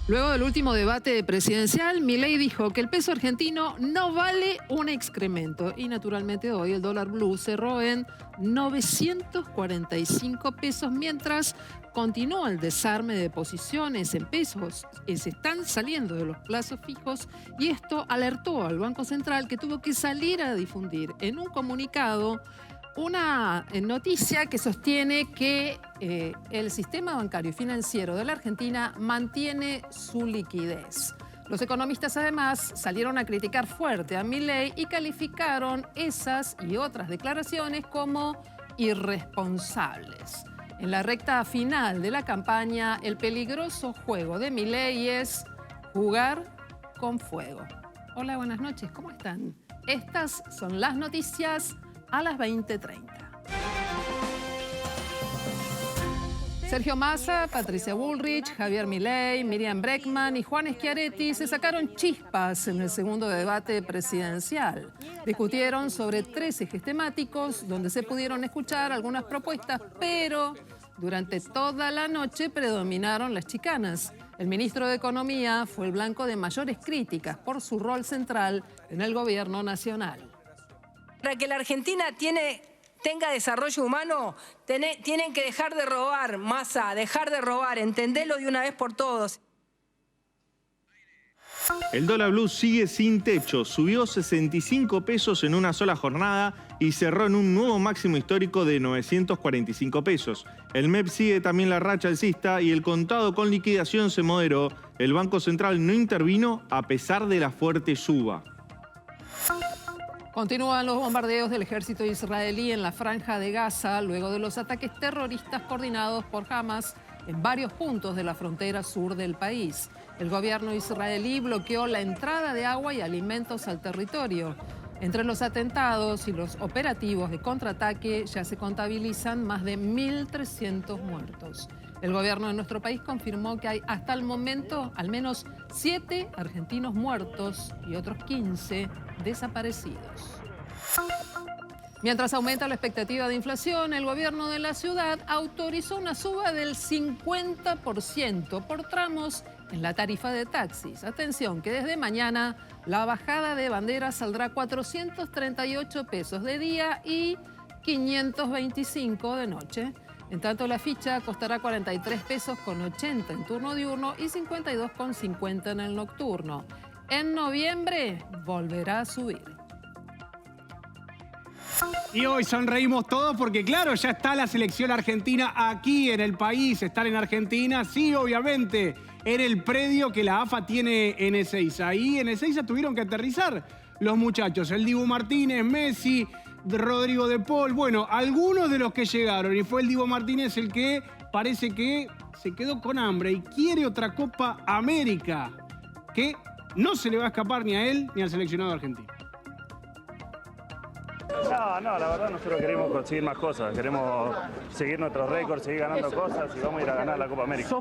Luego del último debate presidencial, Milei dijo que el peso argentino no vale un excremento. Y naturalmente hoy el dólar blue cerró en 945 pesos, mientras continúa el desarme de posiciones en pesos. Se están saliendo de los plazos fijos y esto alertó al Banco Central, que tuvo que salir a difundir en un comunicado una noticia que sostiene que el sistema bancario y financiero de la Argentina mantiene su liquidez. Los economistas además salieron a criticar fuerte a Milei y calificaron esas y otras declaraciones como irresponsables. En la recta final de la campaña, el peligroso juego de Milei es jugar con fuego. Hola, buenas noches, ¿cómo están? Estas son las noticias a las 20:30. Sergio Massa, Patricia Bullrich, Javier Milei, Miriam Bregman y Juan Schiaretti se sacaron chispas en el segundo debate presidencial. Discutieron sobre 3 ejes temáticos donde se pudieron escuchar algunas propuestas, pero durante toda la noche predominaron las chicanas. El ministro de Economía fue el blanco de mayores críticas por su rol central en el gobierno nacional. Para que la Argentina tenga desarrollo humano, tienen que dejar de robar, Massa, dejar de robar, entendelo de una vez por todos. El dólar blue sigue sin techo, subió 65 pesos en una sola jornada y cerró en un nuevo máximo histórico de 945 pesos. El MEP sigue también la racha alcista y el contado con liquidación se moderó. El Banco Central no intervino a pesar de la fuerte suba. Continúan los bombardeos del ejército israelí en la Franja de Gaza luego de los ataques terroristas coordinados por Hamas en varios puntos de la frontera sur del país. El gobierno israelí bloqueó la entrada de agua y alimentos al territorio. Entre los atentados y los operativos de contraataque ya se contabilizan más de 1.300 muertos. El gobierno de nuestro país confirmó que hay hasta el momento al menos 7 argentinos muertos y otros 15 desaparecidos. Mientras aumenta la expectativa de inflación, el gobierno de la ciudad autorizó una suba del 50% por tramos en la tarifa de taxis. Atención, que desde mañana la bajada de bandera saldrá 438 pesos de día y 525 de noche. En tanto, la ficha costará 43 pesos con 80 en turno diurno y 52 con 50 en el nocturno. En noviembre volverá a subir. Y hoy sonreímos todos porque, claro, ya está la selección argentina aquí en el país. Estar en Argentina, sí, obviamente, en el predio que la AFA tiene en Ezeiza. Ahí en Ezeiza tuvieron que aterrizar los muchachos. El Dibu Martínez, Messi, Rodrigo de Paul. Bueno, algunos de los que llegaron. Y fue el Dibu Martínez el que parece que se quedó con hambre y quiere otra Copa América, que no se le va a escapar ni a él ni al seleccionado argentino. No, la verdad nosotros queremos conseguir más cosas, queremos seguir nuestros récords, seguir ganando cosas y vamos a ir a ganar la Copa América.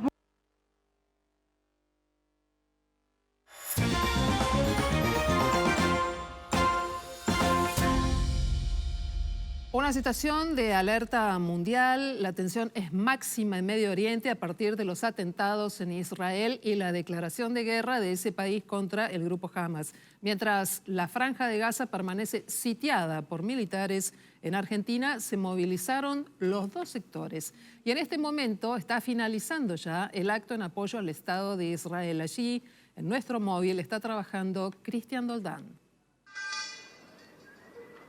Una situación de alerta mundial. La tensión es máxima en Medio Oriente a partir de los atentados en Israel y la declaración de guerra de ese país contra el grupo Hamas. Mientras la Franja de Gaza permanece sitiada por militares, en Argentina se movilizaron los 2 sectores. Y en este momento está finalizando ya el acto en apoyo al Estado de Israel. Allí, en nuestro móvil, está trabajando Cristian Doldán.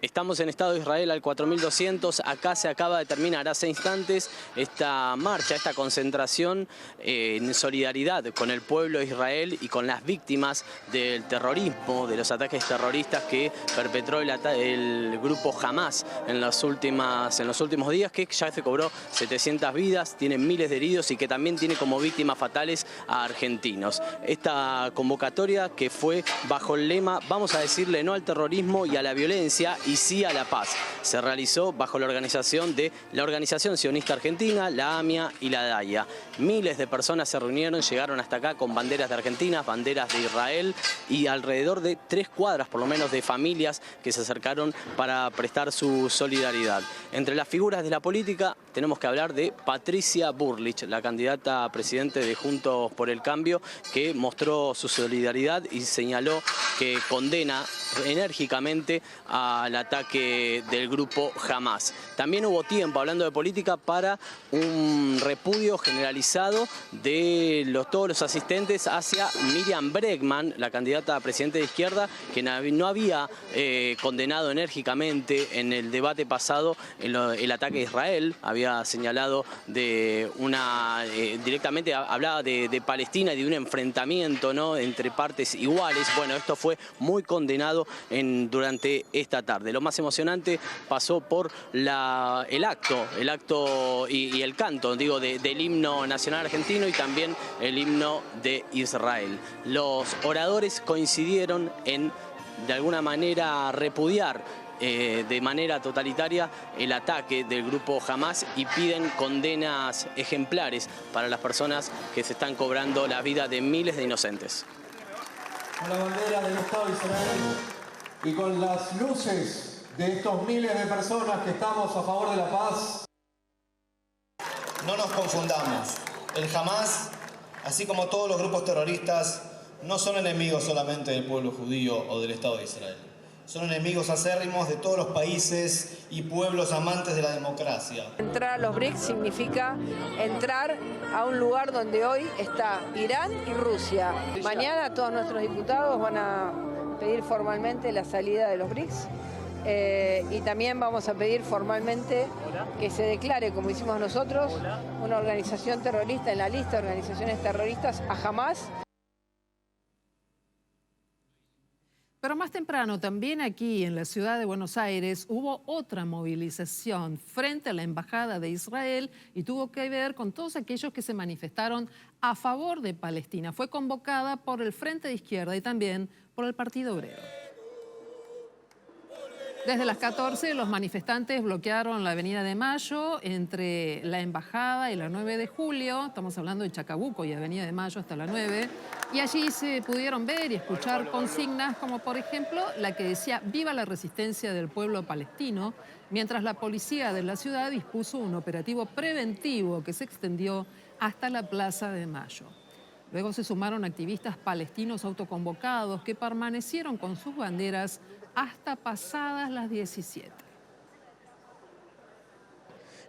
Estamos en Estado de Israel al 4200, acá se acaba de terminar hace instantes esta marcha, esta concentración en solidaridad con el pueblo de Israel y con las víctimas del terrorismo, de los ataques terroristas que perpetró el grupo Hamas en los últimos días, que ya se cobró 700 vidas, tiene miles de heridos y que también tiene como víctimas fatales a argentinos. Esta convocatoria que fue bajo el lema "Vamos a decirle no al terrorismo y a la violencia", y sí a la paz. Se realizó bajo la organización de la Organización Sionista Argentina, la AMIA y la DAIA. Miles de personas se reunieron, llegaron hasta acá con banderas de Argentina, banderas de Israel y alrededor de 3 cuadras por lo menos de familias que se acercaron para prestar su solidaridad. Entre las figuras de la política tenemos que hablar de Patricia Bullrich, la candidata a presidente de Juntos por el Cambio, que mostró su solidaridad y señaló que condena enérgicamente al ataque del grupo Hamás. También hubo tiempo, hablando de política, para un repudio generalizado de todos los asistentes hacia Miriam Bregman, la candidata a presidente de izquierda, que no había condenado enérgicamente en el debate pasado el ataque a Israel. Había señalado de directamente hablaba de Palestina y de un enfrentamiento, ¿no?, entre partes iguales. Bueno, esto fue muy condenado durante esta tarde. Lo más emocionante pasó por el acto y el canto, digo, del himno nacional argentino y también el himno de Israel. Los oradores coincidieron en, de alguna manera, repudiar de manera totalitaria el ataque del grupo Hamás y piden condenas ejemplares para las personas que se están cobrando la vida de miles de inocentes. Con la bandera del Estado de Israel y con las luces de estos miles de personas que estamos a favor de la paz. No nos confundamos. El Hamás, así como todos los grupos terroristas, no son enemigos solamente del pueblo judío o del Estado de Israel. Son enemigos acérrimos de todos los países y pueblos amantes de la democracia. Entrar a los BRICS significa entrar a un lugar donde hoy está Irán y Rusia. Mañana todos nuestros diputados van a pedir formalmente la salida de los BRICS. Y también vamos a pedir formalmente que se declare, como hicimos nosotros, una organización terrorista en la lista de organizaciones terroristas a Hamás. Pero más temprano, también aquí en la ciudad de Buenos Aires, hubo otra movilización frente a la Embajada de Israel y tuvo que ver con todos aquellos que se manifestaron a favor de Palestina. Fue convocada por el Frente de Izquierda y también por el Partido Obrero. Desde las 14, los manifestantes bloquearon la Avenida de Mayo entre la Embajada y la 9 de Julio. Estamos hablando de Chacabuco y Avenida de Mayo hasta la 9. Y allí se pudieron ver y escuchar consignas como, por ejemplo, la que decía «Viva la resistencia del pueblo palestino», mientras la policía de la ciudad dispuso un operativo preventivo que se extendió hasta la Plaza de Mayo. Luego se sumaron activistas palestinos autoconvocados que permanecieron con sus banderas hasta pasadas las 17.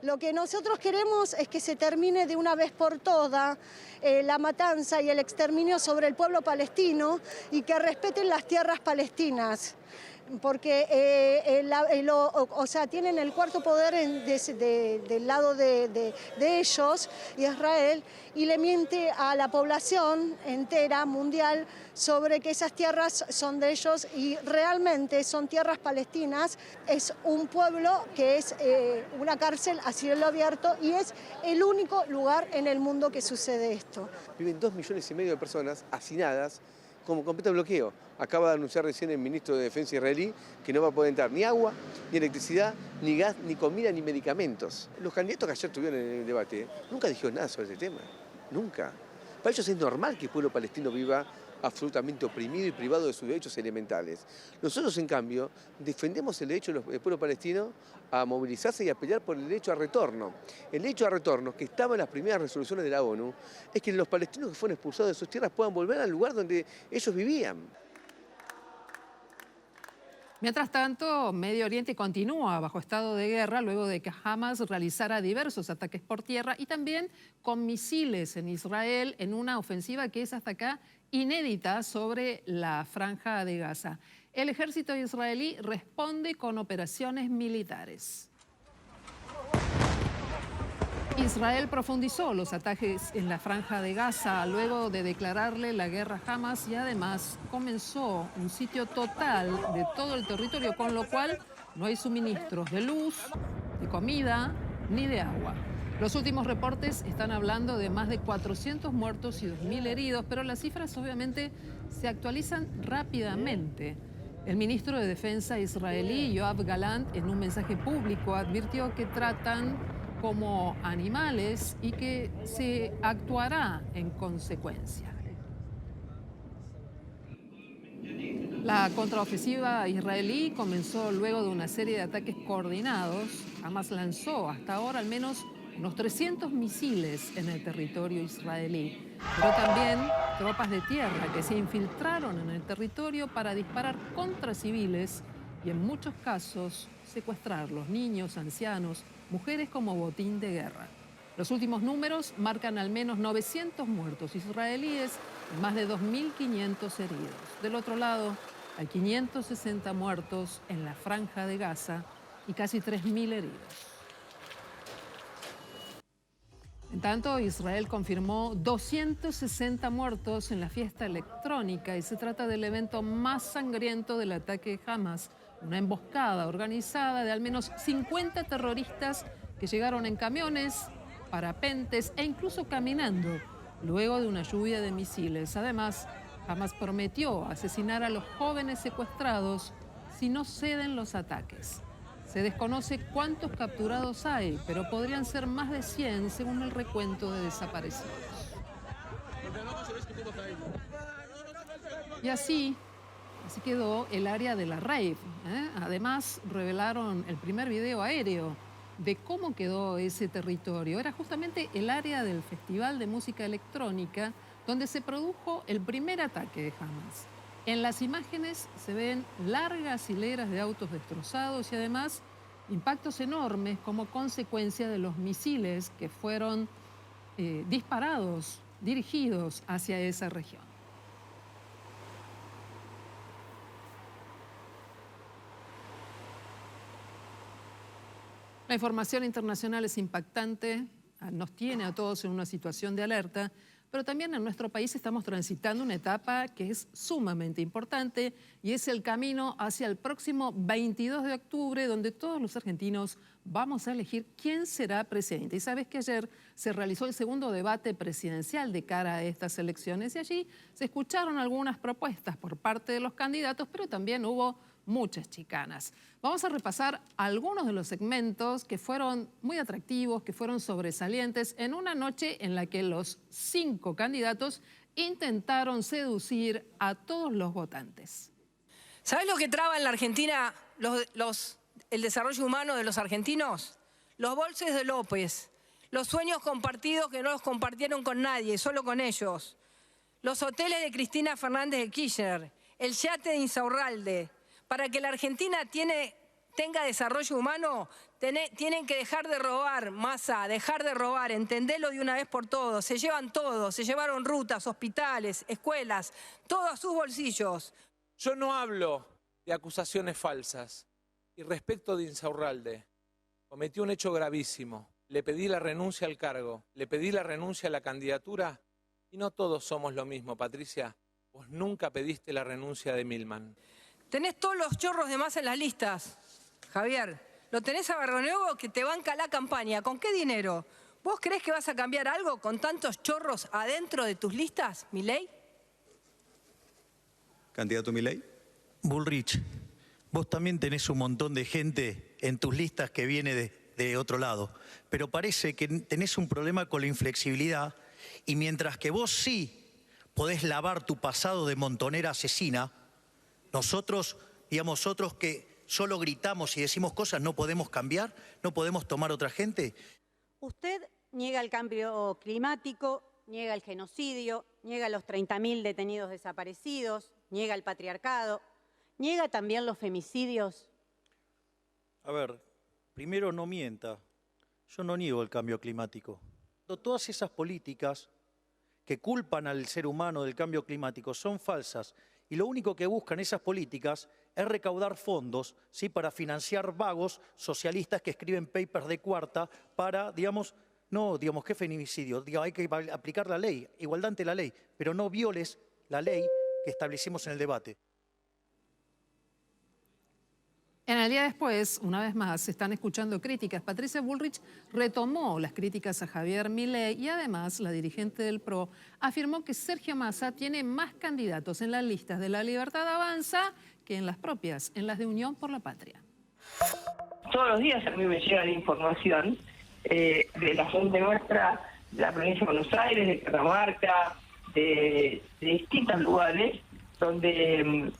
Lo que nosotros queremos es que se termine de una vez por todas la matanza y el exterminio sobre el pueblo palestino y que respeten las tierras palestinas. Porque tienen el cuarto poder del lado de ellos, Israel, y le miente a la población entera, mundial, sobre que esas tierras son de ellos y realmente son tierras palestinas. Es un pueblo que es una cárcel a cielo abierto y es el único lugar en el mundo que sucede esto. Viven 2,5 millones de personas hacinadas como completo bloqueo. Acaba de anunciar recién el ministro de Defensa israelí que no va a poder entrar ni agua, ni electricidad, ni gas, ni comida, ni medicamentos. Los candidatos que ayer estuvieron en el debate nunca dijeron nada sobre ese tema. Nunca. Para ellos es normal que el pueblo palestino viva absolutamente oprimido y privado de sus derechos elementales. Nosotros, en cambio, defendemos el derecho del pueblo palestino a movilizarse y a pelear por el derecho a retorno. El derecho a retorno, que estaba en las primeras resoluciones de la ONU, es que los palestinos que fueron expulsados de sus tierras puedan volver al lugar donde ellos vivían. Mientras tanto, Medio Oriente continúa bajo estado de guerra luego de que Hamás realizara diversos ataques por tierra y también con misiles en Israel en una ofensiva que es hasta acá inédita sobre la Franja de Gaza. El ejército israelí responde con operaciones militares. Israel profundizó los ataques en la Franja de Gaza luego de declararle la guerra a Hamás y además comenzó un sitio total de todo el territorio, con lo cual no hay suministros de luz, de comida ni de agua. Los últimos reportes están hablando de más de 400 muertos y 2.000 heridos, pero las cifras obviamente se actualizan rápidamente. El ministro de Defensa israelí, Yoav Gallant, en un mensaje público advirtió que tratan como animales y que se actuará en consecuencia. La contraofensiva israelí comenzó luego de una serie de ataques coordinados. Hamas lanzó hasta ahora al menos unos 300 misiles en el territorio israelí, pero también tropas de tierra que se infiltraron en el territorio para disparar contra civiles y en muchos casos secuestrar los niños, ancianos, mujeres como botín de guerra. Los últimos números marcan al menos 900 muertos israelíes y más de 2.500 heridos. Del otro lado, hay 560 muertos en la Franja de Gaza y casi 3.000 heridos. En tanto, Israel confirmó 260 muertos en la fiesta electrónica y se trata del evento más sangriento del ataque de Hamas, una emboscada organizada de al menos 50 terroristas que llegaron en camiones, parapentes e incluso caminando, luego de una lluvia de misiles. Además, Hamas prometió asesinar a los jóvenes secuestrados si no ceden los ataques. Se desconoce cuántos capturados hay, pero podrían ser más de 100 según el recuento de desaparecidos. Y así quedó el área de la rave. Además, revelaron el primer video aéreo de cómo quedó ese territorio. Era justamente el área del Festival de Música Electrónica donde se produjo el primer ataque de Hamas. En las imágenes se ven largas hileras de autos destrozados y además impactos enormes como consecuencia de los misiles que fueron disparados, dirigidos hacia esa región. La información internacional es impactante, nos tiene a todos en una situación de alerta, pero también en nuestro país estamos transitando una etapa que es sumamente importante y es el camino hacia el próximo 22 de octubre, donde todos los argentinos vamos a elegir quién será presidente. Y sabes que ayer se realizó el segundo debate presidencial de cara a estas elecciones y allí se escucharon algunas propuestas por parte de los candidatos, pero también hubo muchas chicanas. Vamos a repasar algunos de los segmentos que fueron muy atractivos, que fueron sobresalientes en una noche en la que los 5 candidatos intentaron seducir a todos los votantes. ¿Sabés lo que traba en la Argentina el desarrollo humano de los argentinos? Los bolses de López, los sueños compartidos que no los compartieron con nadie, solo con ellos, los hoteles de Cristina Fernández de Kirchner, el yate de Insaurralde. Para que la Argentina tenga desarrollo humano, tienen que dejar de robar, Massa, dejar de robar, entendelo de una vez por todas. Se llevan todo, se llevaron rutas, hospitales, escuelas, todo a sus bolsillos. Yo no hablo de acusaciones falsas. Y respecto de Insaurralde, cometió un hecho gravísimo. Le pedí la renuncia al cargo, le pedí la renuncia a la candidatura y no todos somos lo mismo, Patricia. Vos nunca pediste la renuncia de Milman. Tenés todos los chorros de Massa en las listas, Javier. Lo tenés a Barronuevo que te banca la campaña. ¿Con qué dinero? ¿Vos creés que vas a cambiar algo con tantos chorros adentro de tus listas, Milei? ¿Candidato Milei? Bullrich, vos también tenés un montón de gente en tus listas que viene de otro lado, pero parece que tenés un problema con la inflexibilidad y mientras que vos sí podés lavar tu pasado de montonera asesina, nosotros, digamos, otros que solo gritamos y decimos cosas, no podemos cambiar, no podemos tomar otra gente. Usted niega el cambio climático, niega el genocidio, niega los 30.000 detenidos desaparecidos, niega el patriarcado, niega también los femicidios. A ver, primero no mienta, yo no niego el cambio climático. Todas esas políticas que culpan al ser humano del cambio climático son falsas. Y lo único que buscan esas políticas es recaudar fondos, ¿sí?, para financiar vagos socialistas que escriben papers de cuarta para, ¿qué feminicidio? Hay que aplicar la ley, igualdad ante la ley, pero no violes la ley que establecimos en el debate. En el día después, una vez más, se están escuchando críticas. Patricia Bullrich retomó las críticas a Javier Milei y además la dirigente del PRO afirmó que Sergio Massa tiene más candidatos en las listas de La Libertad Avanza que en las propias, en las de Unión por la Patria. Todos los días a mí me llega la información de la gente nuestra, de la provincia de Buenos Aires, de Catamarca, de distintos lugares, donde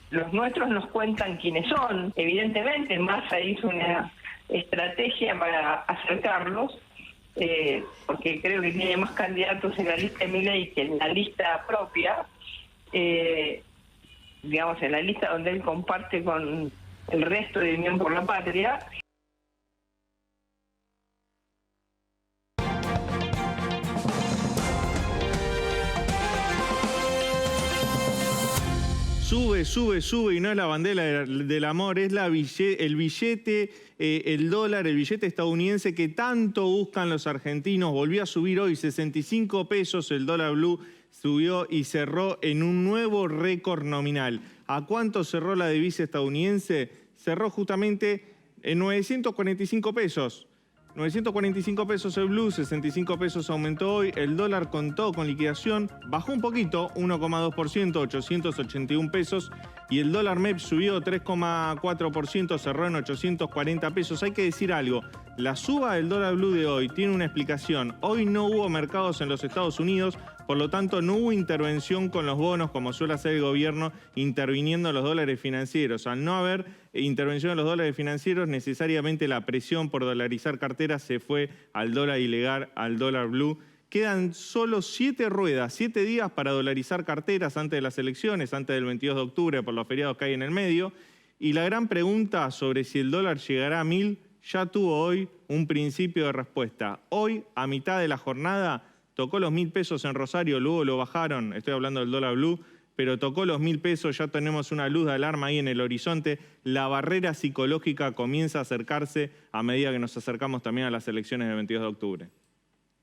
los nuestros nos cuentan quiénes son. Evidentemente, Massa hizo una estrategia para acercarlos, porque creo que tiene más candidatos en la lista de Milei que en la lista propia, digamos, en la lista donde él comparte con el resto de Unión por la Patria. Sube y no es la bandera del amor, es el billete, el dólar, el billete estadounidense que tanto buscan los argentinos. Volvió a subir hoy 65 pesos, el dólar blue subió y cerró en un nuevo récord nominal. ¿A cuánto cerró la divisa estadounidense? Cerró justamente en 945 pesos. 945 pesos el blue, 65 pesos aumentó hoy. El dólar contó con liquidación, bajó un poquito, 1,2%, 881 pesos. Y el dólar MEP subió 3,4%, cerró en 840 pesos. Hay que decir algo, la suba del dólar blue de hoy tiene una explicación. Hoy no hubo mercados en los Estados Unidos, por lo tanto no hubo intervención con los bonos como suele hacer el gobierno interviniendo en los dólares financieros. Al no haber intervención en los dólares financieros, necesariamente la presión por dolarizar carteras se fue al dólar ilegal, al dólar blue. Quedan solo 7 días para dolarizar carteras antes de las elecciones, antes del 22 de octubre por los feriados que hay en el medio. Y la gran pregunta sobre si el dólar llegará a 1.000 ya tuvo hoy un principio de respuesta. Hoy, a mitad de la jornada, tocó los 1.000 pesos en Rosario, luego lo bajaron, estoy hablando del dólar blue, pero tocó los 1.000 pesos, ya tenemos una luz de alarma ahí en el horizonte. La barrera psicológica comienza a acercarse a medida que nos acercamos también a las elecciones del 22 de octubre.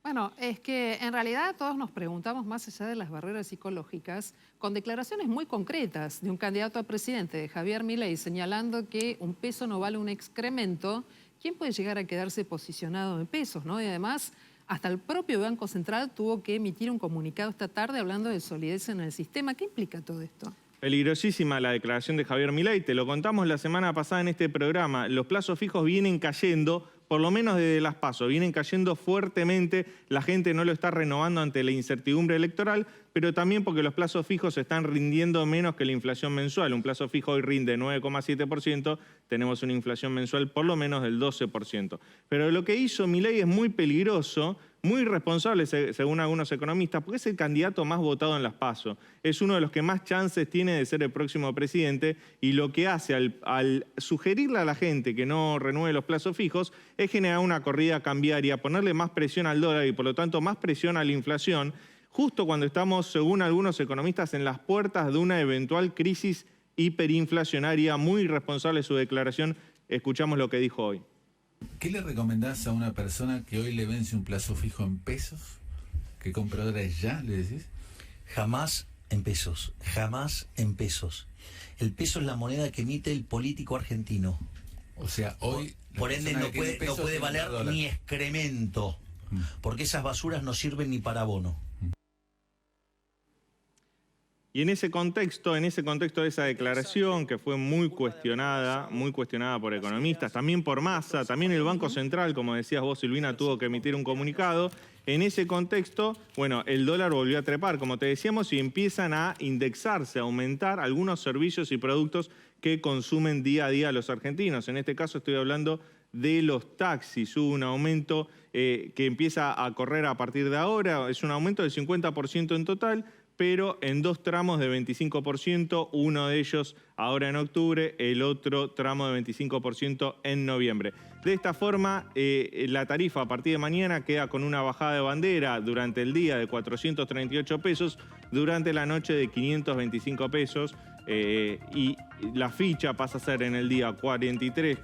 Bueno, es que en realidad todos nos preguntamos, más allá de las barreras psicológicas, con declaraciones muy concretas de un candidato a presidente, de Javier Milei, señalando que un peso no vale un excremento, ¿quién puede llegar a quedarse posicionado en pesos, ¿no? Y además, hasta el propio Banco Central tuvo que emitir un comunicado esta tarde hablando de solidez en el sistema. ¿Qué implica todo esto? Peligrosísima la declaración de Javier Milei, te lo contamos la semana pasada en este programa. Los plazos fijos vienen cayendo, por lo menos desde las PASO, vienen cayendo fuertemente. La gente no lo está renovando ante la incertidumbre electoral, pero también porque los plazos fijos están rindiendo menos que la inflación mensual. Un plazo fijo hoy rinde 9,7%, tenemos una inflación mensual por lo menos del 12%. Pero lo que hizo Milei es muy peligroso, muy irresponsable según algunos economistas, porque es el candidato más votado en las PASO. Es uno de los que más chances tiene de ser el próximo presidente y lo que hace al sugerirle a la gente que no renueve los plazos fijos es generar una corrida cambiaria, ponerle más presión al dólar y por lo tanto más presión a la inflación, justo cuando estamos, según algunos economistas, en las puertas de una eventual crisis hiperinflacionaria. Muy irresponsable su declaración. Escuchamos lo que dijo hoy. ¿Qué le recomendás a una persona que hoy le vence un plazo fijo en pesos? ¿Que compre dólares ya, le decís? Jamás en pesos, jamás en pesos. El peso es la moneda que emite el político argentino. O sea, hoy... Por ende no puede valer ni excremento, porque esas basuras no sirven ni para abono. Y en ese contexto de esa declaración, que fue muy cuestionada por economistas, también por Massa, también el Banco Central, como decías vos, Silvina, tuvo que emitir un comunicado. En ese contexto, bueno, el dólar volvió a trepar, como te decíamos, y empiezan a indexarse, a aumentar algunos servicios y productos que consumen día a día los argentinos. En este caso estoy hablando de los taxis. Hubo un aumento que empieza a correr a partir de ahora, es un aumento del 50% en total, pero en 2 tramos de 25%, uno de ellos ahora en octubre, el otro tramo de 25% en noviembre. De esta forma, la tarifa a partir de mañana queda con una bajada de bandera durante el día de 438 pesos, durante la noche de 525 pesos, y la ficha pasa a ser en el día 43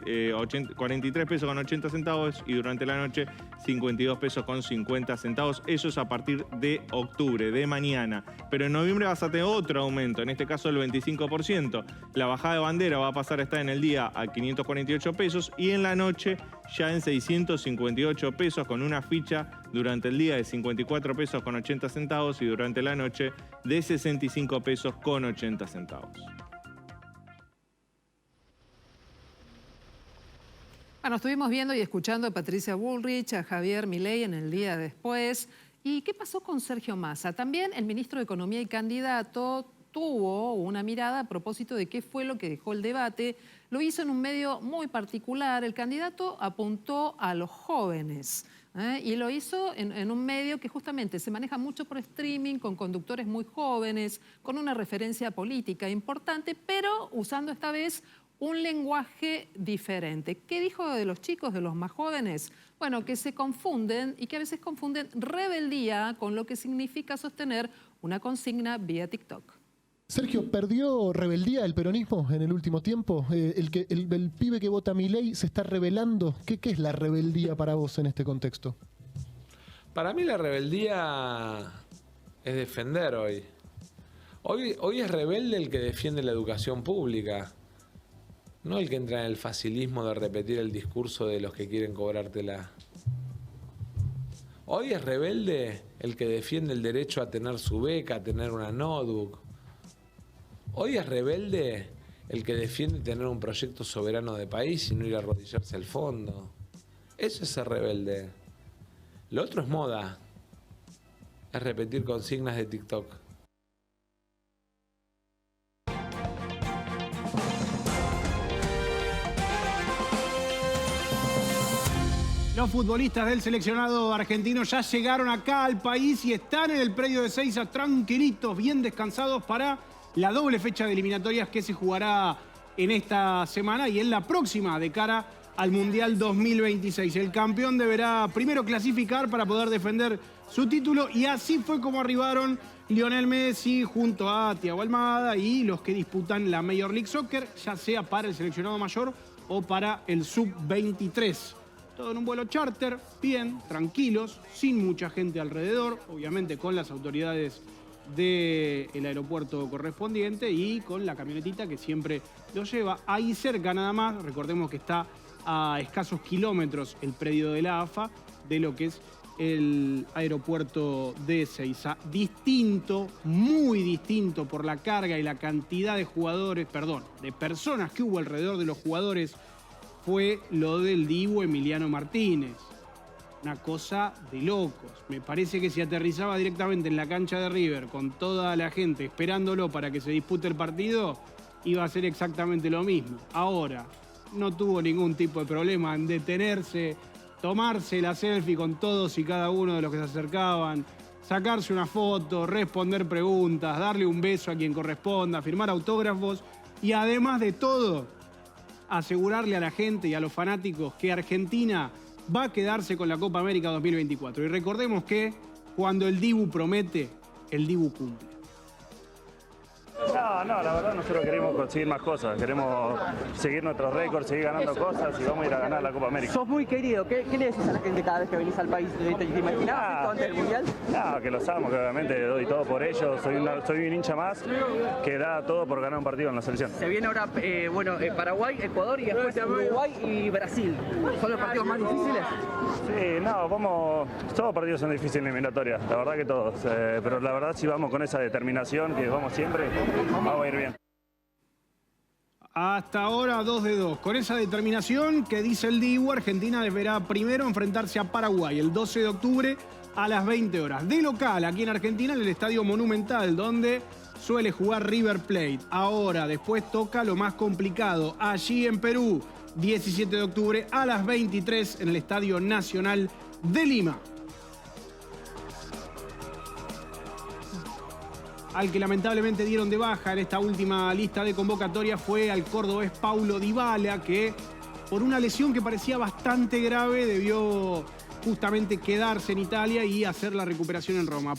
pesos con 80 centavos y durante la noche 52 pesos con 50 centavos. Eso es a partir de octubre, de mañana. Pero en noviembre vas a tener otro aumento, en este caso el 25%. La bajada de bandera va a pasar a estar en el día a 548 pesos y en la noche ya en 658 pesos con una ficha durante el día de 54 pesos con 80 centavos y durante la noche de 65 pesos con 80 centavos. Bueno, estuvimos viendo y escuchando a Patricia Bullrich, a Javier Milei en el día después. ¿Y qué pasó con Sergio Massa? También el ministro de Economía y candidato tuvo una mirada a propósito de qué fue lo que dejó el debate. Lo hizo en un medio muy particular. El candidato apuntó a los jóvenes. Y lo hizo en un medio que justamente se maneja mucho por streaming, con conductores muy jóvenes, con una referencia política importante, pero usando esta vez un lenguaje diferente. ¿Qué dijo de los chicos, de los más jóvenes? Bueno, que se confunden y que a veces confunden rebeldía con lo que significa sostener una consigna vía TikTok. Sergio, ¿perdió rebeldía el peronismo en el último tiempo? El pibe que vota Milei se está rebelando. ¿Qué es la rebeldía para vos en este contexto? Para mí la rebeldía es defender hoy. Hoy es rebelde el que defiende la educación pública, no el que entra en el facilismo de repetir el discurso de los que quieren cobrártela. Hoy es rebelde el que defiende el derecho a tener su beca, a tener una notebook. Hoy es rebelde el que defiende tener un proyecto soberano de país y no ir a arrodillarse al fondo. Eso es ser rebelde. Lo otro es moda. Es repetir consignas de TikTok. Los futbolistas del seleccionado argentino ya llegaron acá al país y están en el predio de Ezeiza tranquilitos, bien descansados para la doble fecha de eliminatorias que se jugará en esta semana y en la próxima de cara al Mundial 2026. El campeón deberá primero clasificar para poder defender su título y así fue como arribaron Lionel Messi junto a Thiago Almada y los que disputan la Major League Soccer, ya sea para el seleccionado mayor o para el Sub-23. Todo en un vuelo charter, bien, tranquilos, sin mucha gente alrededor, obviamente con las autoridades del aeropuerto correspondiente y con la camionetita que siempre lo lleva. Ahí cerca nada más, recordemos que está a escasos kilómetros el predio de la AFA de lo que es el aeropuerto de Ezeiza. Distinto, muy distinto por la carga y la cantidad de jugadores, de personas que hubo alrededor de los jugadores, fue lo del Dibu Emiliano Martínez. Una cosa de locos. Me parece que si aterrizaba directamente en la cancha de River con toda la gente esperándolo para que se dispute el partido, iba a ser exactamente lo mismo. Ahora, no tuvo ningún tipo de problema en detenerse, tomarse la selfie con todos y cada uno de los que se acercaban, sacarse una foto, responder preguntas, darle un beso a quien corresponda, firmar autógrafos y además de todo, asegurarle a la gente y a los fanáticos que Argentina va a quedarse con la Copa América 2024. Y recordemos que cuando el Dibu promete, el Dibu cumple. No, la verdad nosotros queremos conseguir más cosas, queremos seguir nuestros récords, seguir ganando cosas y vamos a ir a ganar la Copa América. Sos muy querido, ¿qué le decís a la gente cada vez que venís al país? ¿Te imaginabas esto antes del Mundial? No, que los amo, que obviamente doy todo por ellos, soy un hincha más que da todo por ganar un partido en la selección. Se viene ahora, Paraguay, Ecuador y después Uruguay y Brasil. ¿Son los partidos más difíciles? Sí, todos partidos son difíciles en eliminatoria, la verdad que todos, pero la verdad si vamos con esa determinación que vamos siempre, vamos a ir bien. Hasta ahora 2-2. Con esa determinación que dice el Dibu, Argentina deberá primero enfrentarse a Paraguay el 12 de octubre a las 20 horas. De local, aquí en Argentina, en el Estadio Monumental, donde suele jugar River Plate. Ahora, después toca lo más complicado. Allí en Perú, 17 de octubre a las 23 en el Estadio Nacional de Lima. Al que lamentablemente dieron de baja en esta última lista de convocatoria fue al cordobés Paulo Dybala, que por una lesión que parecía bastante grave debió justamente quedarse en Italia y hacer la recuperación en Roma.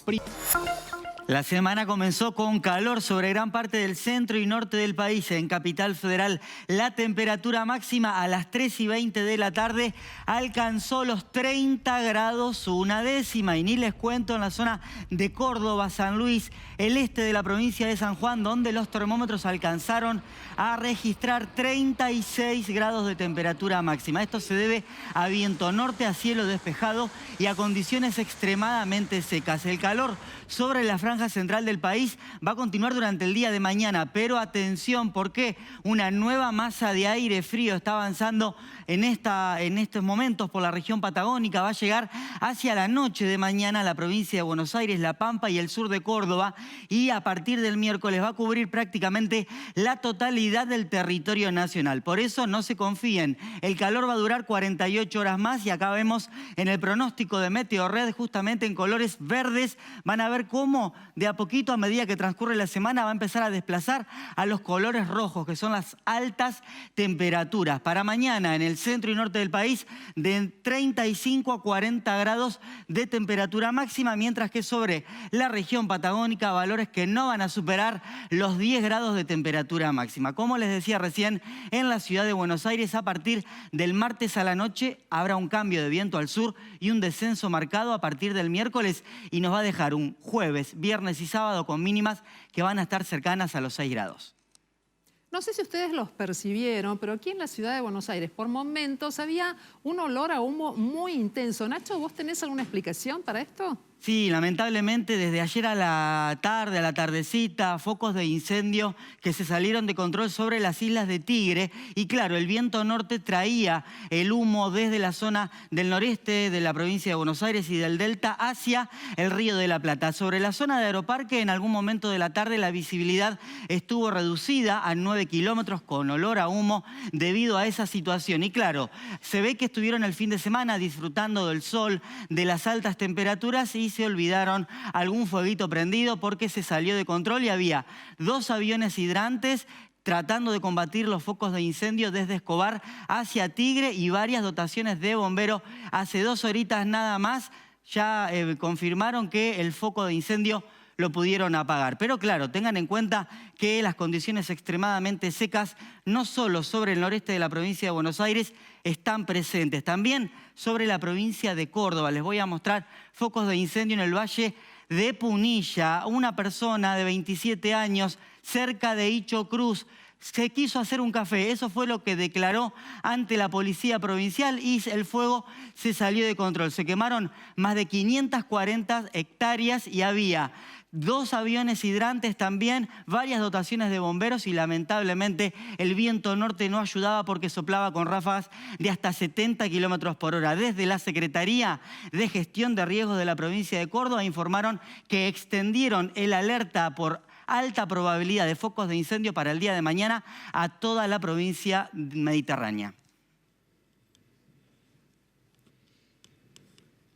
La semana comenzó con calor sobre gran parte del centro y norte del país. En Capital Federal, la temperatura máxima a las 3:20 de la tarde alcanzó los 30 grados una décima. Y ni les cuento en la zona de Córdoba, San Luis, el este de la provincia de San Juan, donde los termómetros alcanzaron a registrar 36 grados de temperatura máxima. Esto se debe a viento norte, a cielo despejado y a condiciones extremadamente secas. El calor sobre la franja franja central del país va a continuar durante el día de mañana. Pero atención, porque una nueva masa de aire frío está avanzando en estos momentos por la región patagónica. Va a llegar hacia la noche de mañana a la provincia de Buenos Aires, La Pampa y el sur de Córdoba. Y a partir del miércoles va a cubrir prácticamente la totalidad del territorio nacional. Por eso no se confíen. El calor va a durar 48 horas más y acá vemos en el pronóstico de Meteorred, justamente en colores verdes, van a ver cómo de a poquito, a medida que transcurre la semana, va a empezar a desplazar a los colores rojos, que son las altas temperaturas. Para mañana, en el centro y norte del país, de 35 a 40 grados de temperatura máxima, mientras que sobre la región patagónica, valores que no van a superar los 10 grados de temperatura máxima. Como les decía recién, en la ciudad de Buenos Aires, a partir del martes a la noche, habrá un cambio de viento al sur y un descenso marcado a partir del miércoles, y nos va a dejar un jueves, viernes y sábado con mínimas que van a estar cercanas a los 6 grados. No sé si ustedes los percibieron, pero aquí en la ciudad de Buenos Aires, por momentos, había un olor a humo muy intenso. Nacho, ¿vos tenés alguna explicación para esto? Sí, lamentablemente desde ayer a la tarde, a la tardecita, focos de incendio que se salieron de control sobre las islas de Tigre. Y claro, el viento norte traía el humo desde la zona del noreste de la provincia de Buenos Aires y del Delta hacia el Río de la Plata. Sobre la zona de Aeroparque, en algún momento de la tarde, la visibilidad estuvo reducida a 9 kilómetros con olor a humo debido a esa situación. Y claro, se ve que estuvieron el fin de semana disfrutando del sol, de las altas temperaturas, y se olvidaron algún fueguito prendido porque se salió de control y había 2 aviones hidrantes tratando de combatir los focos de incendio desde Escobar hacia Tigre y varias dotaciones de bomberos. Hace 2 horitas nada más ya confirmaron que el foco de incendio lo pudieron apagar. Pero claro, tengan en cuenta que las condiciones extremadamente secas, no solo sobre el noreste de la provincia de Buenos Aires, están presentes. También sobre la provincia de Córdoba. Les voy a mostrar focos de incendio en el Valle de Punilla. Una persona de 27 años cerca de Hicho Cruz se quiso hacer un café. Eso fue lo que declaró ante la policía provincial y el fuego se salió de control. Se quemaron más de 540 hectáreas y había 2 aviones hidrantes también, varias dotaciones de bomberos y lamentablemente el viento norte no ayudaba porque soplaba con ráfagas de hasta 70 kilómetros por hora. Desde la Secretaría de Gestión de Riesgos de la provincia de Córdoba informaron que extendieron el alerta por alta probabilidad de focos de incendio para el día de mañana a toda la provincia mediterránea.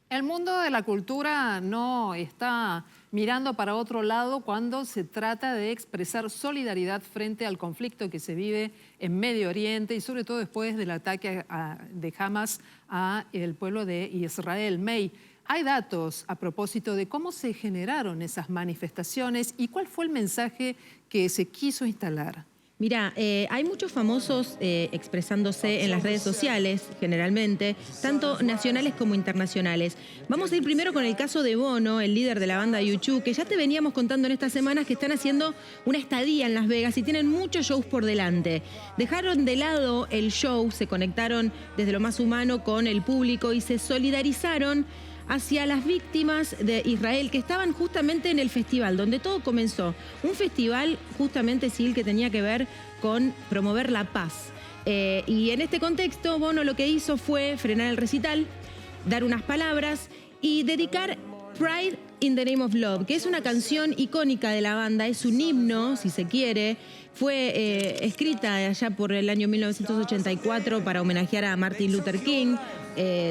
El mundo de la cultura no está mirando para otro lado cuando se trata de expresar solidaridad frente al conflicto que se vive en Medio Oriente y sobre todo después del ataque de Hamas a el pueblo de Israel. May, hay datos a propósito de cómo se generaron esas manifestaciones y cuál fue el mensaje que se quiso instalar. Mira, hay muchos famosos expresándose en las redes sociales, generalmente, tanto nacionales como internacionales. Vamos a ir primero con el caso de Bono, el líder de la banda U2, que ya te veníamos contando en estas semanas que están haciendo una estadía en Las Vegas y tienen muchos shows por delante. Dejaron de lado el show, se conectaron desde lo más humano con el público y se solidarizaron hacia las víctimas de Israel que estaban justamente en el festival, donde todo comenzó. Un festival justamente, Sil, que tenía que ver con promover la paz. Y en este contexto, Bono lo que hizo fue frenar el recital, dar unas palabras y dedicar Pride in the Name of Love, que es una canción icónica de la banda, es un himno, si se quiere. Fue escrita allá por el año 1984 para homenajear a Martin Luther King.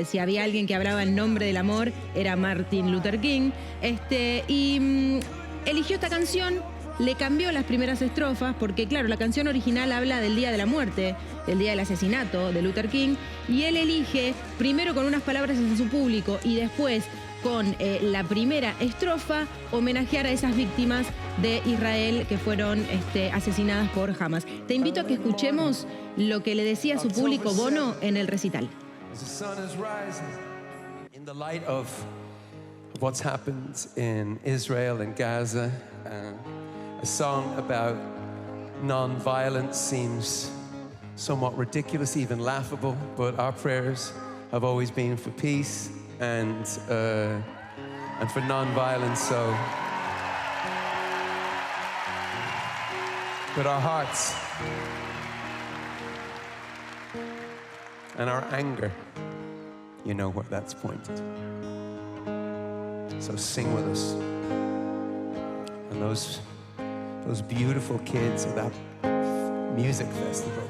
Si había alguien que hablaba en nombre del amor, era Martin Luther King. Eligió esta canción, le cambió las primeras estrofas, porque claro, la canción original habla del día de la muerte, del día del asesinato de Luther King, y él elige, primero con unas palabras hacia su público y después con la primera estrofa, homenajear a esas víctimas de Israel que fueron asesinadas por Hamas. Te invito a que escuchemos lo que le decía a su público Bono en el recital. The sun is rising in the light of what's happened in Israel and Gaza. A song about non-violence seems somewhat ridiculous, even laughable, but our prayers have always been for peace and for non-violence. So but our hearts and our anger, you know where that's pointed. So sing with us. And those beautiful kids at that music festival.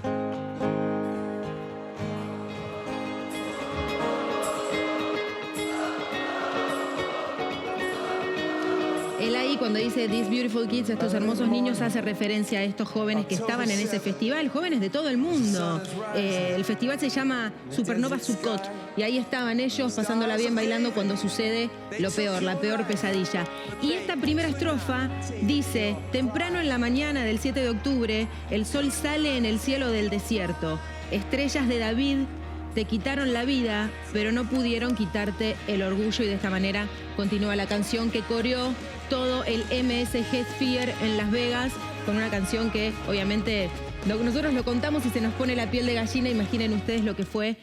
Él ahí cuando dice These Beautiful Kids, estos hermosos niños, hace referencia a estos jóvenes que estaban en ese festival, jóvenes de todo el mundo. El festival se llama Supernova Sukkot y ahí estaban ellos pasándola bien bailando cuando sucede lo peor, la peor pesadilla. Y esta primera estrofa dice: temprano en la mañana del 7 de octubre, el sol sale en el cielo del desierto. Estrellas de David te quitaron la vida, pero no pudieron quitarte el orgullo. Y de esta manera continúa la canción que coreó todo el MSG Sphere en Las Vegas, con una canción que obviamente nosotros lo contamos y se nos pone la piel de gallina. Imaginen ustedes lo que fue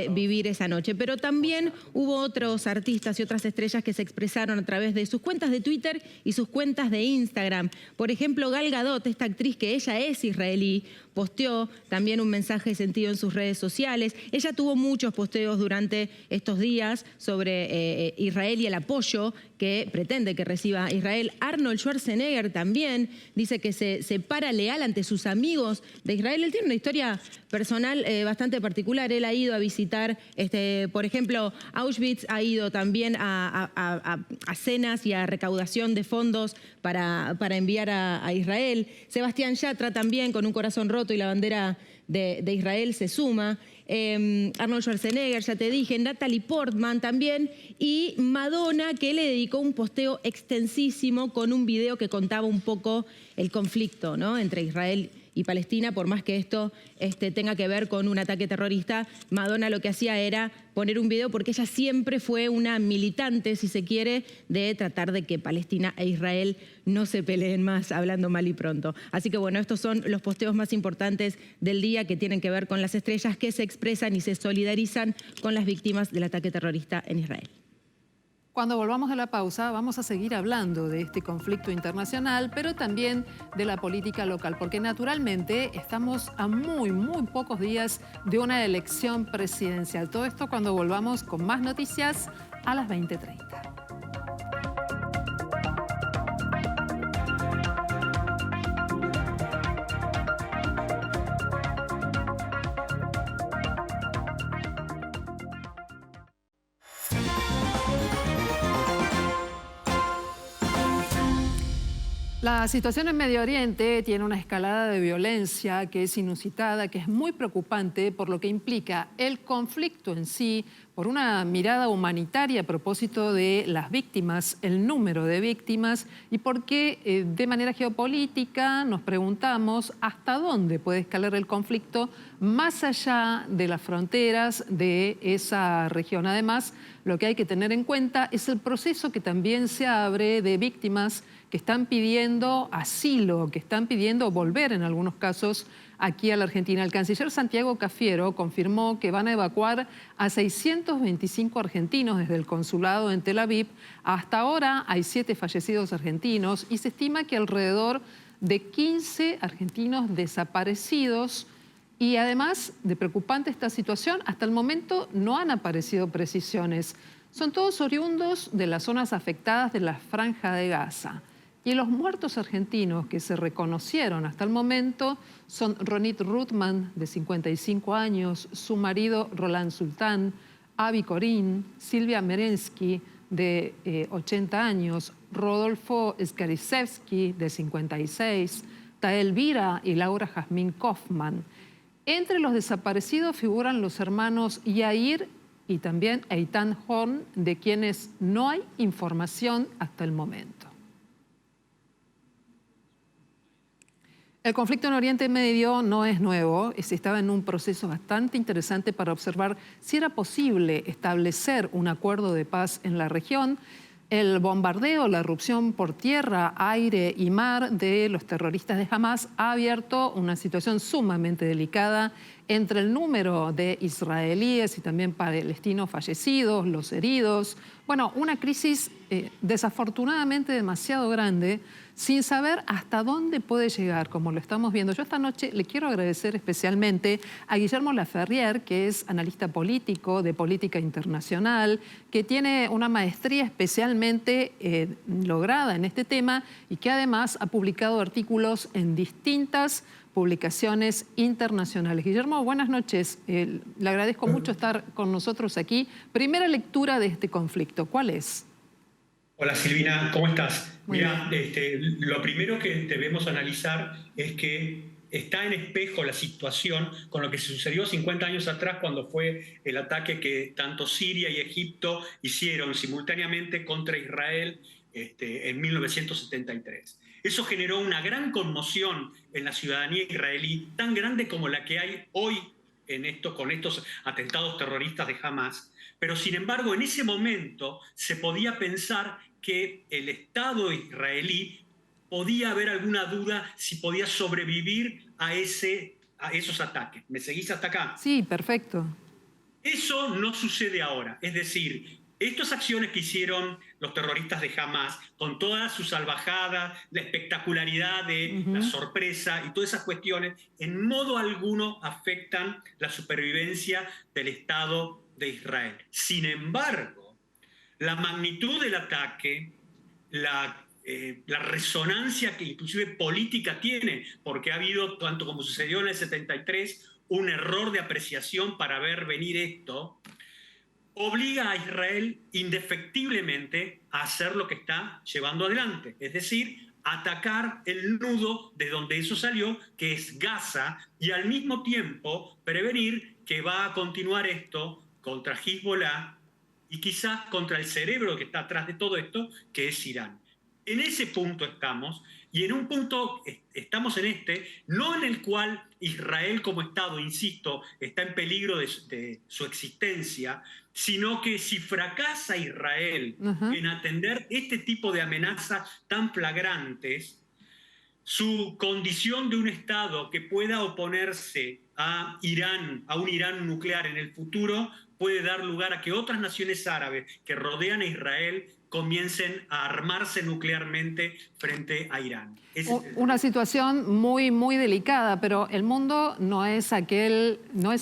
vivir esa noche. Pero también hubo otros artistas y otras estrellas que se expresaron a través de sus cuentas de Twitter y sus cuentas de Instagram. Por ejemplo, Gal Gadot, esta actriz que ella es israelí, posteó también un mensaje de sentido en sus redes sociales. Ella tuvo muchos posteos durante estos días sobre Israel y el apoyo que pretende que reciba Israel. Arnold Schwarzenegger también dice que se para leal ante sus amigos de Israel. Él tiene una historia personal bastante particular. Él ha ido a visitar, por ejemplo, Auschwitz, ha ido también a cenas y a recaudación de fondos para enviar a Israel. Sebastián Yatra también, con un corazón roto y la bandera de Israel, se suma. Arnold Schwarzenegger, ya te dije, Natalie Portman también, y Madonna, que le dedicó un posteo extensísimo con un video que contaba un poco el conflicto, ¿no?, entre Israel y Palestina. Por más que esto tenga que ver con un ataque terrorista, Madonna lo que hacía era poner un video porque ella siempre fue una militante, si se quiere, de tratar de que Palestina e Israel no se peleen más, hablando mal y pronto. Así que bueno, estos son los posteos más importantes del día, que tienen que ver con las estrellas que se expresan y se solidarizan con las víctimas del ataque terrorista en Israel. Cuando volvamos de la pausa vamos a seguir hablando de este conflicto internacional, pero también de la política local, porque naturalmente estamos a muy pocos días de una elección presidencial. Todo esto cuando volvamos con más noticias a las 20:30. La situación en Medio Oriente tiene una escalada de violencia que es inusitada, que es muy preocupante por lo que implica el conflicto en sí, por una mirada humanitaria a propósito de las víctimas, el número de víctimas, y porque de manera geopolítica nos preguntamos hasta dónde puede escalar el conflicto más allá de las fronteras de esa región. Además, lo que hay que tener en cuenta es el proceso que también se abre de víctimas que están pidiendo asilo, que están pidiendo volver en algunos casos aquí a la Argentina. El canciller Santiago Cafiero confirmó que van a evacuar a 625 argentinos desde el consulado en Tel Aviv. Hasta ahora hay 7 fallecidos argentinos y se estima que alrededor de 15 argentinos desaparecidos. Y además de preocupante esta situación, hasta el momento no han aparecido precisiones. Son todos oriundos de las zonas afectadas de la Franja de Gaza. Y los muertos argentinos que se reconocieron hasta el momento son Ronit Ruttman, de 55 años, su marido Roland Sultán, Avi Corín, Silvia Merensky, de 80 años, Rodolfo Skarisevsky, de 56, Tael Vira y Laura Jazmín Kaufman. Entre los desaparecidos figuran los hermanos Yair y también Eitan Horn, de quienes no hay información hasta el momento. El conflicto en Oriente Medio no es nuevo, se estaba en un proceso bastante interesante para observar si era posible establecer un acuerdo de paz en la región. El bombardeo, la irrupción por tierra, aire y mar de los terroristas de Hamas ha abierto una situación sumamente delicada entre el número de israelíes y también palestinos fallecidos, los heridos. Bueno, una crisis desafortunadamente demasiado grande, sin saber hasta dónde puede llegar, como lo estamos viendo. Yo esta noche le quiero agradecer especialmente a Guillermo Laferrière, que es analista político de política internacional, que tiene una maestría especialmente lograda en este tema y que además ha publicado artículos en distintas publicaciones internacionales. Guillermo, buenas noches. Le agradezco mucho estar con nosotros aquí. Primera lectura de este conflicto, ¿cuál es? Hola Silvina, ¿cómo estás? Mira, lo primero que debemos analizar es que está en espejo la situación con lo que sucedió 50 años atrás cuando fue el ataque que tanto Siria y Egipto hicieron simultáneamente contra Israel en 1973. Eso generó una gran conmoción en la ciudadanía israelí, tan grande como la que hay hoy con estos atentados terroristas de Hamas. Pero sin embargo, en ese momento se podía pensar que el Estado israelí podía haber alguna duda si podía sobrevivir a esos ataques. ¿Me seguís hasta acá? Sí, perfecto. Eso no sucede ahora. Es decir, estas acciones que hicieron los terroristas de Hamas, con toda su salvajada, la espectacularidad de la sorpresa y todas esas cuestiones, en modo alguno afectan la supervivencia del Estado de Israel. Sin embargo, la magnitud del ataque, la resonancia que inclusive política tiene, porque ha habido, tanto como sucedió en el 73, un error de apreciación para ver venir esto, obliga a Israel indefectiblemente a hacer lo que está llevando adelante, es decir, atacar el nudo de donde eso salió, que es Gaza, y al mismo tiempo prevenir que va a continuar esto contra Hezbollah y quizás contra el cerebro que está atrás de todo esto, que es Irán. En ese punto estamos, y en un punto estamos no en el cual Israel como Estado, insisto, está en peligro de su existencia, sino que si fracasa Israel en atender este tipo de amenazas tan flagrantes, su condición de un Estado que pueda oponerse a Irán, a un Irán nuclear en el futuro, puede dar lugar a que otras naciones árabes que rodean a Israel comiencen a armarse nuclearmente frente a Irán. Una situación muy, muy delicada, pero el mundo no es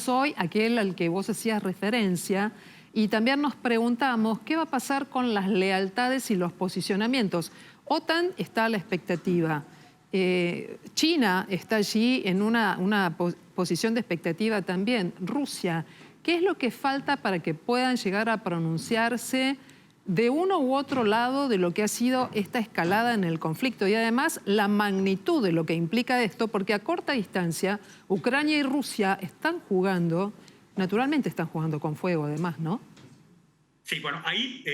hoy aquel al que vos hacías referencia. Y también nos preguntamos qué va a pasar con las lealtades y los posicionamientos. OTAN está a la expectativa. China está allí en una posición de expectativa también. Rusia. ¿Qué es lo que falta para que puedan llegar a pronunciarse de uno u otro lado de lo que ha sido esta escalada en el conflicto? Y además la magnitud de lo que implica esto, porque a corta distancia Ucrania y Rusia están jugando, naturalmente están jugando con fuego además, ¿no? Sí, bueno, ahí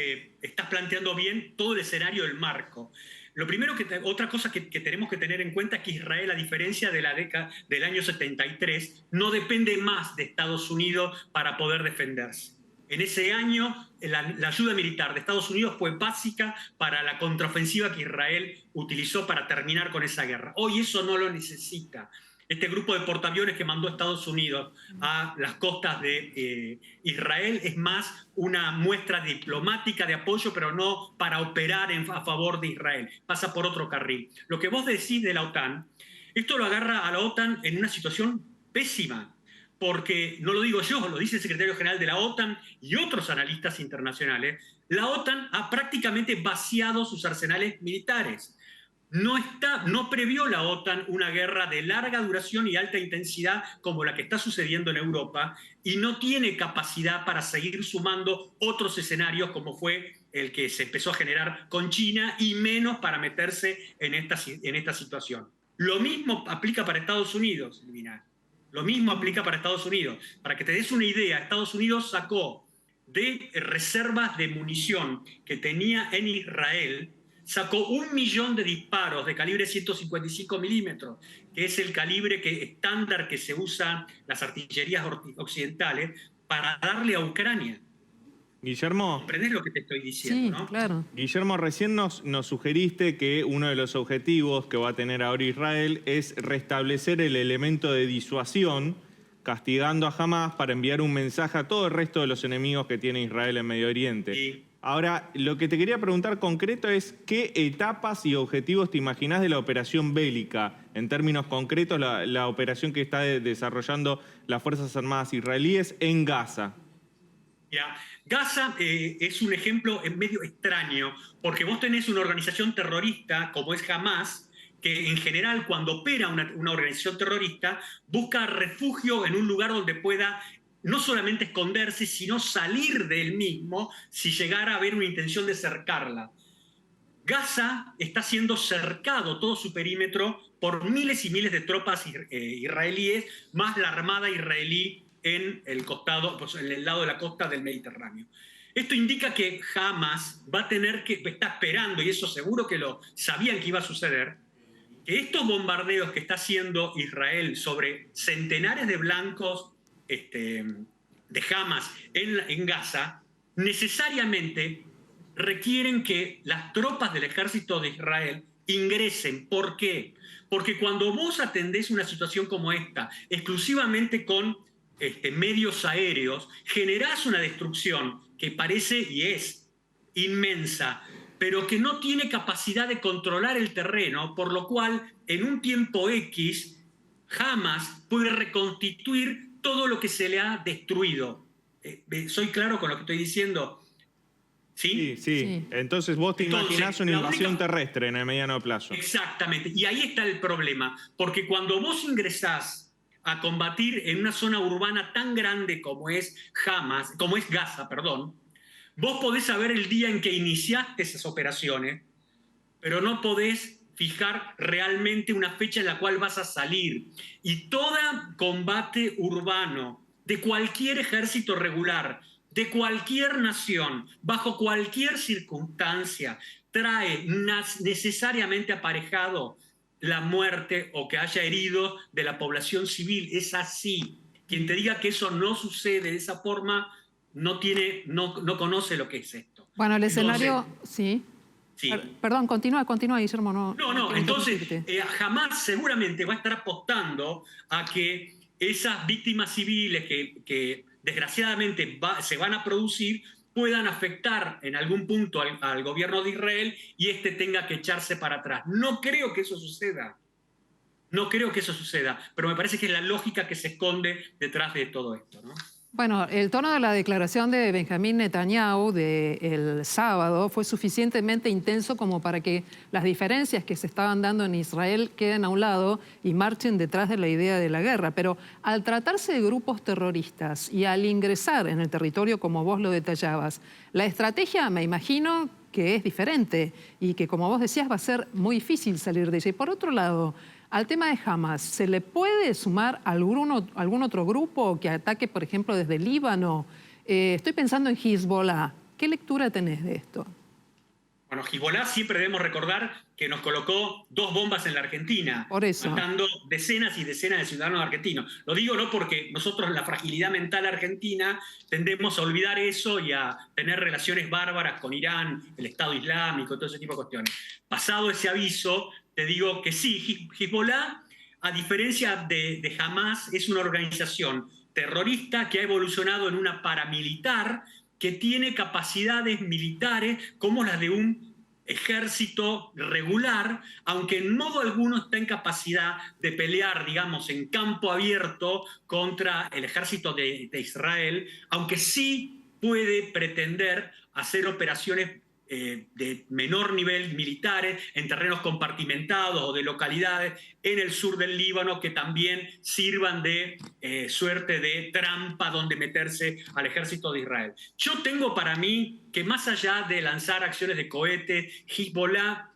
estás planteando bien todo el escenario del marco. Lo primero, otra cosa que tenemos que tener en cuenta es que Israel, a diferencia de la década del año 73, no depende más de Estados Unidos para poder defenderse. En ese año, la ayuda militar de Estados Unidos fue básica para la contraofensiva que Israel utilizó para terminar con esa guerra. Hoy eso no lo necesita. Este grupo de portaaviones que mandó Estados Unidos a las costas de Israel es más una muestra diplomática de apoyo, pero no para operar a favor de Israel. Pasa por otro carril. Lo que vos decís de la OTAN, esto lo agarra a la OTAN en una situación pésima, porque no lo digo yo, lo dice el secretario general de la OTAN y otros analistas internacionales. La OTAN ha prácticamente vaciado sus arsenales militares. No previó la OTAN una guerra de larga duración y alta intensidad como la que está sucediendo en Europa, y no tiene capacidad para seguir sumando otros escenarios como fue el que se empezó a generar con China, y menos para meterse en esta situación. Lo mismo aplica para Estados Unidos, Silvina. Lo mismo aplica para Estados Unidos. Para que te des una idea, Estados Unidos sacó de reservas de munición que tenía en Israel, sacó 1 millón de disparos de calibre 155 milímetros, que es el calibre estándar que se usa las artillerías occidentales, para darle a Ucrania. Guillermo. ¿Comprendés lo que te estoy diciendo? Sí, ¿no? Claro. Guillermo, recién nos sugeriste que uno de los objetivos que va a tener ahora Israel es restablecer el elemento de disuasión castigando a Hamás para enviar un mensaje a todo el resto de los enemigos que tiene Israel en Medio Oriente. Sí. Ahora, lo que te quería preguntar concreto es ¿qué etapas y objetivos te imaginás de la operación bélica? En términos concretos, la operación que está desarrollando las Fuerzas Armadas israelíes en Gaza. Ya, Gaza es un ejemplo medio extraño, porque vos tenés una organización terrorista como es Hamás, que en general cuando opera una organización terrorista busca refugio en un lugar donde pueda no solamente esconderse, sino salir del mismo si llegara a haber una intención de cercarla. Gaza está siendo cercado todo su perímetro por miles y miles de tropas israelíes, más la armada israelí en el costado, pues en el lado de la costa del Mediterráneo. Esto indica que Hamás va a tener que, está esperando, y eso seguro que lo sabían que iba a suceder, que estos bombardeos que está haciendo Israel sobre centenares de blancos de Hamás en Gaza, necesariamente requieren que las tropas del ejército de Israel ingresen. ¿Por qué? Porque cuando vos atendés una situación como esta, exclusivamente con medios aéreos, generás una destrucción que parece y es inmensa, pero que no tiene capacidad de controlar el terreno, por lo cual en un tiempo X, Hamás puede reconstituir todo lo que se le ha destruido. ¿Soy claro con lo que estoy diciendo? ¿Sí? Sí. Entonces vos te imaginás una invasión terrestre en el mediano plazo. Exactamente. Y ahí está el problema. Porque cuando vos ingresás a combatir en una zona urbana tan grande como es Gaza, vos podés saber el día en que iniciaste esas operaciones, pero no podés fijar realmente una fecha en la cual vas a salir. Y todo combate urbano de cualquier ejército regular, de cualquier nación, bajo cualquier circunstancia, trae necesariamente aparejado la muerte o que haya heridos de la población civil. Es así. Quien te diga que eso no sucede de esa forma no conoce lo que es esto. Bueno, el escenario, sí. Perdón, continúa, Guillermo. Entonces, Hamás seguramente va a estar apostando a que esas víctimas civiles que desgraciadamente se van a producir puedan afectar en algún punto al gobierno de Israel y tenga que echarse para atrás. No creo que eso suceda. Pero me parece que es la lógica que se esconde detrás de todo esto, ¿no? Bueno, el tono de la declaración de Benjamín Netanyahu del sábado fue suficientemente intenso como para que las diferencias que se estaban dando en Israel queden a un lado y marchen detrás de la idea de la guerra. Pero al tratarse de grupos terroristas y al ingresar en el territorio como vos lo detallabas, la estrategia me imagino que es diferente y que, como vos decías, va a ser muy difícil salir de ella. Y por otro lado, al tema de Hamás, ¿se le puede sumar algún otro grupo que ataque, por ejemplo, desde el Líbano? Estoy pensando en Hezbollah. ¿Qué lectura tenés de esto? Bueno, Hezbollah siempre debemos recordar que nos colocó 2 bombas en la Argentina, por eso, matando decenas y decenas de ciudadanos argentinos. Lo digo no porque nosotros, la fragilidad mental argentina, tendemos a olvidar eso y a tener relaciones bárbaras con Irán, el Estado Islámico, todo ese tipo de cuestiones. Pasado ese aviso, te digo que sí, Hezbollah, a diferencia de Hamás, es una organización terrorista que ha evolucionado en una paramilitar que tiene capacidades militares como las de un ejército regular, aunque en modo alguno está en capacidad de pelear, digamos, en campo abierto contra el ejército de Israel, aunque sí puede pretender hacer operaciones de menor nivel militares en terrenos compartimentados o de localidades en el sur del Líbano que también sirvan de suerte de trampa donde meterse al ejército de Israel. Yo tengo para mí que más allá de lanzar acciones de cohete, Hezbollah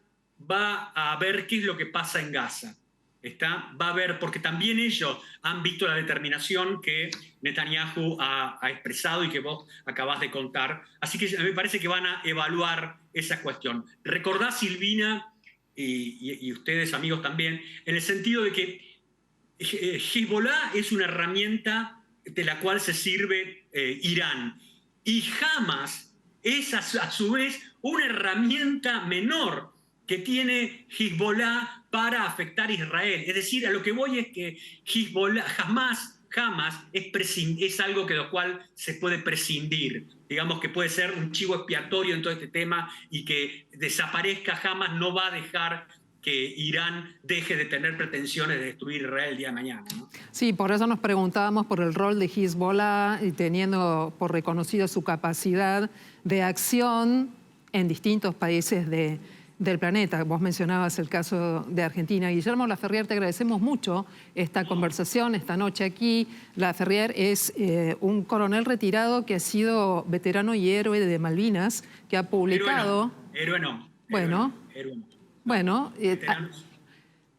va a ver qué es lo que pasa en Gaza. Va a ver, porque también ellos han visto la determinación que Netanyahu ha expresado y que vos acabás de contar. Así que me parece que van a evaluar esa cuestión. Recordá, Silvina, y ustedes, amigos, también, en el sentido de que Hezbollah es una herramienta de la cual se sirve Irán. Y Hamás es, a su vez, una herramienta menor que tiene Hezbollah para afectar a Israel. Es decir, a lo que voy es que Hamás Hamas es algo de lo cual se puede prescindir. Digamos que puede ser un chivo expiatorio en todo este tema, y que desaparezca Hamas no va a dejar que Irán deje de tener pretensiones de destruir Israel el día de mañana, ¿no? Sí, por eso nos preguntábamos por el rol de Hezbollah, y teniendo por reconocida su capacidad de acción en distintos países del planeta. Vos mencionabas el caso de Argentina. Guillermo Laferrière, te agradecemos mucho esta conversación esta noche aquí. Laferrière es un coronel retirado que ha sido veterano y héroe de Malvinas, que ha publicado... Héroe no. Bueno,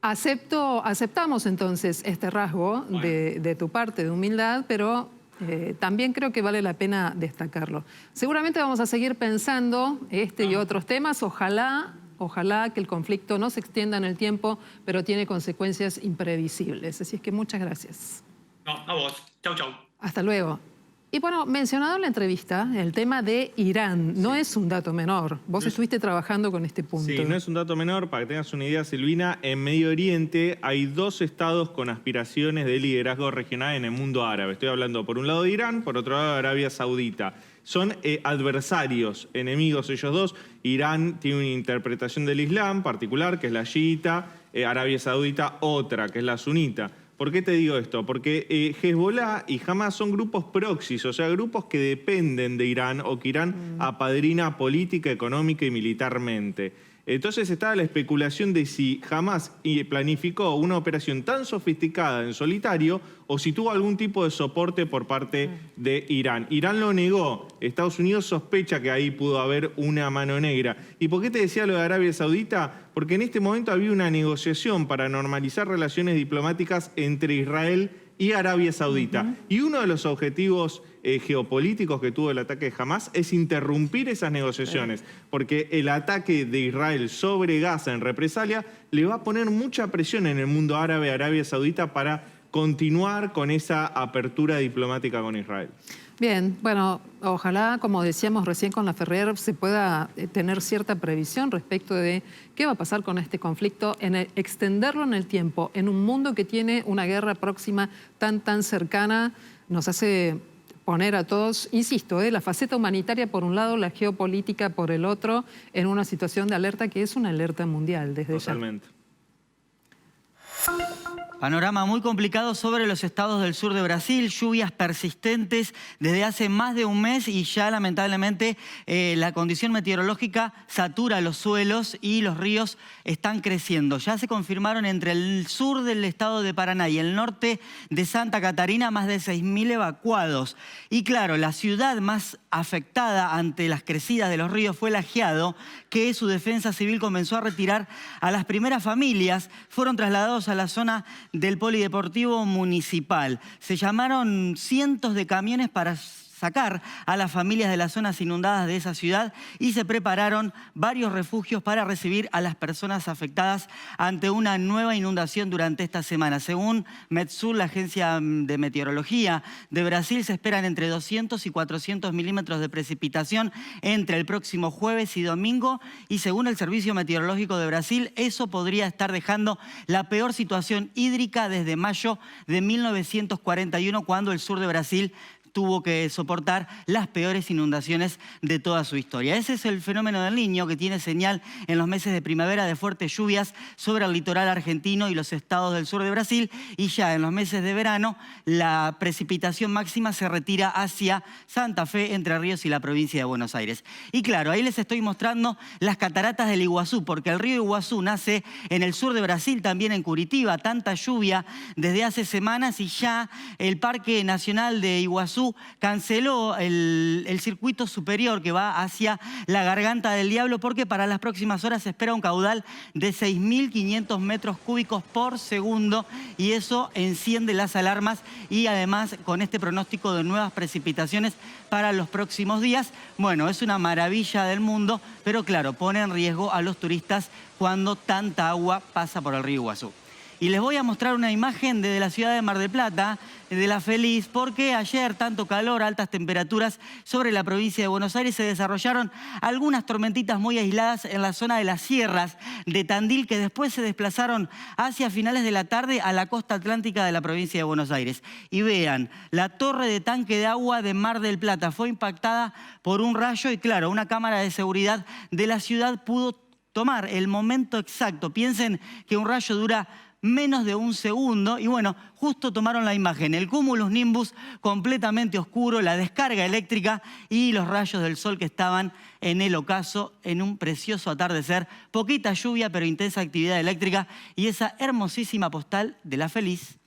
aceptamos entonces este rasgo de tu parte, de humildad, pero también creo que vale la pena destacarlo. Seguramente vamos a seguir pensando y otros temas. Ojalá que el conflicto no se extienda en el tiempo, pero tiene consecuencias imprevisibles. Así es que muchas gracias. No, a vos. Chau, chau. Hasta luego. Y bueno, mencionado en la entrevista, el tema de Irán no es un dato menor. Vos estuviste trabajando con este punto. Sí, no es un dato menor. Para que tengas una idea, Silvina, en Medio Oriente hay 2 estados con aspiraciones de liderazgo regional en el mundo árabe. Estoy hablando por un lado de Irán, por otro lado de Arabia Saudita. Son adversarios, enemigos ellos dos. Irán tiene una interpretación del Islam particular, que es la chiita, Arabia Saudita otra, que es la sunita. ¿Por qué te digo esto? Porque Hezbollah y Hamas son grupos proxys, o sea, grupos que dependen de Irán o que Irán apadrina política, económica y militarmente. Entonces estaba la especulación de si Hamas planificó una operación tan sofisticada en solitario o si tuvo algún tipo de soporte por parte de Irán. Irán lo negó. Estados Unidos sospecha que ahí pudo haber una mano negra. ¿Y por qué te decía lo de Arabia Saudita? Porque en este momento había una negociación para normalizar relaciones diplomáticas entre Israel y Arabia Saudita. Y uno de los objetivos geopolíticos que tuvo el ataque de Hamas es interrumpir esas negociaciones, porque el ataque de Israel sobre Gaza en represalia le va a poner mucha presión en el mundo árabe, Arabia Saudita, para continuar con esa apertura diplomática con Israel. Bien, bueno, ojalá, como decíamos recién con Laferrière, se pueda tener cierta previsión respecto de qué va a pasar con este conflicto, extenderlo en el tiempo, en un mundo que tiene una guerra próxima tan cercana, nos hace poner a todos, insisto, la faceta humanitaria por un lado, la geopolítica por el otro, en una situación de alerta que es una alerta mundial desde Totalmente. Panorama muy complicado sobre los estados del sur de Brasil, lluvias persistentes desde hace más de un mes y ya lamentablemente la condición meteorológica satura los suelos y los ríos están creciendo. Ya se confirmaron entre el sur del estado de Paraná y el norte de Santa Catarina más de 6.000 evacuados. Y claro, la ciudad más afectada ante las crecidas de los ríos fue Lajeado, que su defensa civil comenzó a retirar a las primeras familias. Fueron trasladados a la zona del polideportivo municipal. Se llamaron cientos de camiones para sacar a las familias de las zonas inundadas de esa ciudad y se prepararon varios refugios para recibir a las personas afectadas ante una nueva inundación durante esta semana. Según Metsul, la agencia de meteorología de Brasil, se esperan entre 200 y 400 milímetros de precipitación entre el próximo jueves y domingo y según el Servicio Meteorológico de Brasil, eso podría estar dejando la peor situación hídrica desde mayo de 1941, cuando el sur de Brasil tuvo que soportar las peores inundaciones de toda su historia. Ese es el fenómeno del Niño, que tiene señal en los meses de primavera de fuertes lluvias sobre el litoral argentino y los estados del sur de Brasil, y ya en los meses de verano la precipitación máxima se retira hacia Santa Fe, Entre Ríos y la provincia de Buenos Aires. Y claro, ahí les estoy mostrando las cataratas del Iguazú, porque el río Iguazú nace en el sur de Brasil, también en Curitiba. Tanta lluvia desde hace semanas y ya el Parque Nacional de Iguazú canceló el circuito superior que va hacia la Garganta del Diablo, porque para las próximas horas se espera un caudal de 6.500 metros cúbicos por segundo y eso enciende las alarmas, y además con este pronóstico de nuevas precipitaciones para los próximos días. Bueno, es una maravilla del mundo, pero claro, pone en riesgo a los turistas cuando tanta agua pasa por el río Iguazú. Y les voy a mostrar una imagen desde la ciudad de Mar del Plata, de La Feliz, porque ayer tanto calor, altas temperaturas sobre la provincia de Buenos Aires, se desarrollaron algunas tormentitas muy aisladas en la zona de las sierras de Tandil, que después se desplazaron hacia finales de la tarde a la costa atlántica de la provincia de Buenos Aires. Y vean, la torre de tanque de agua de Mar del Plata fue impactada por un rayo y claro, una cámara de seguridad de la ciudad pudo tomar el momento exacto. Piensen que un rayo dura menos de un segundo y bueno, justo tomaron la imagen, el cumulus nimbus completamente oscuro, la descarga eléctrica y los rayos del sol que estaban en el ocaso en un precioso atardecer, poquita lluvia pero intensa actividad eléctrica y esa hermosísima postal de La Feliz.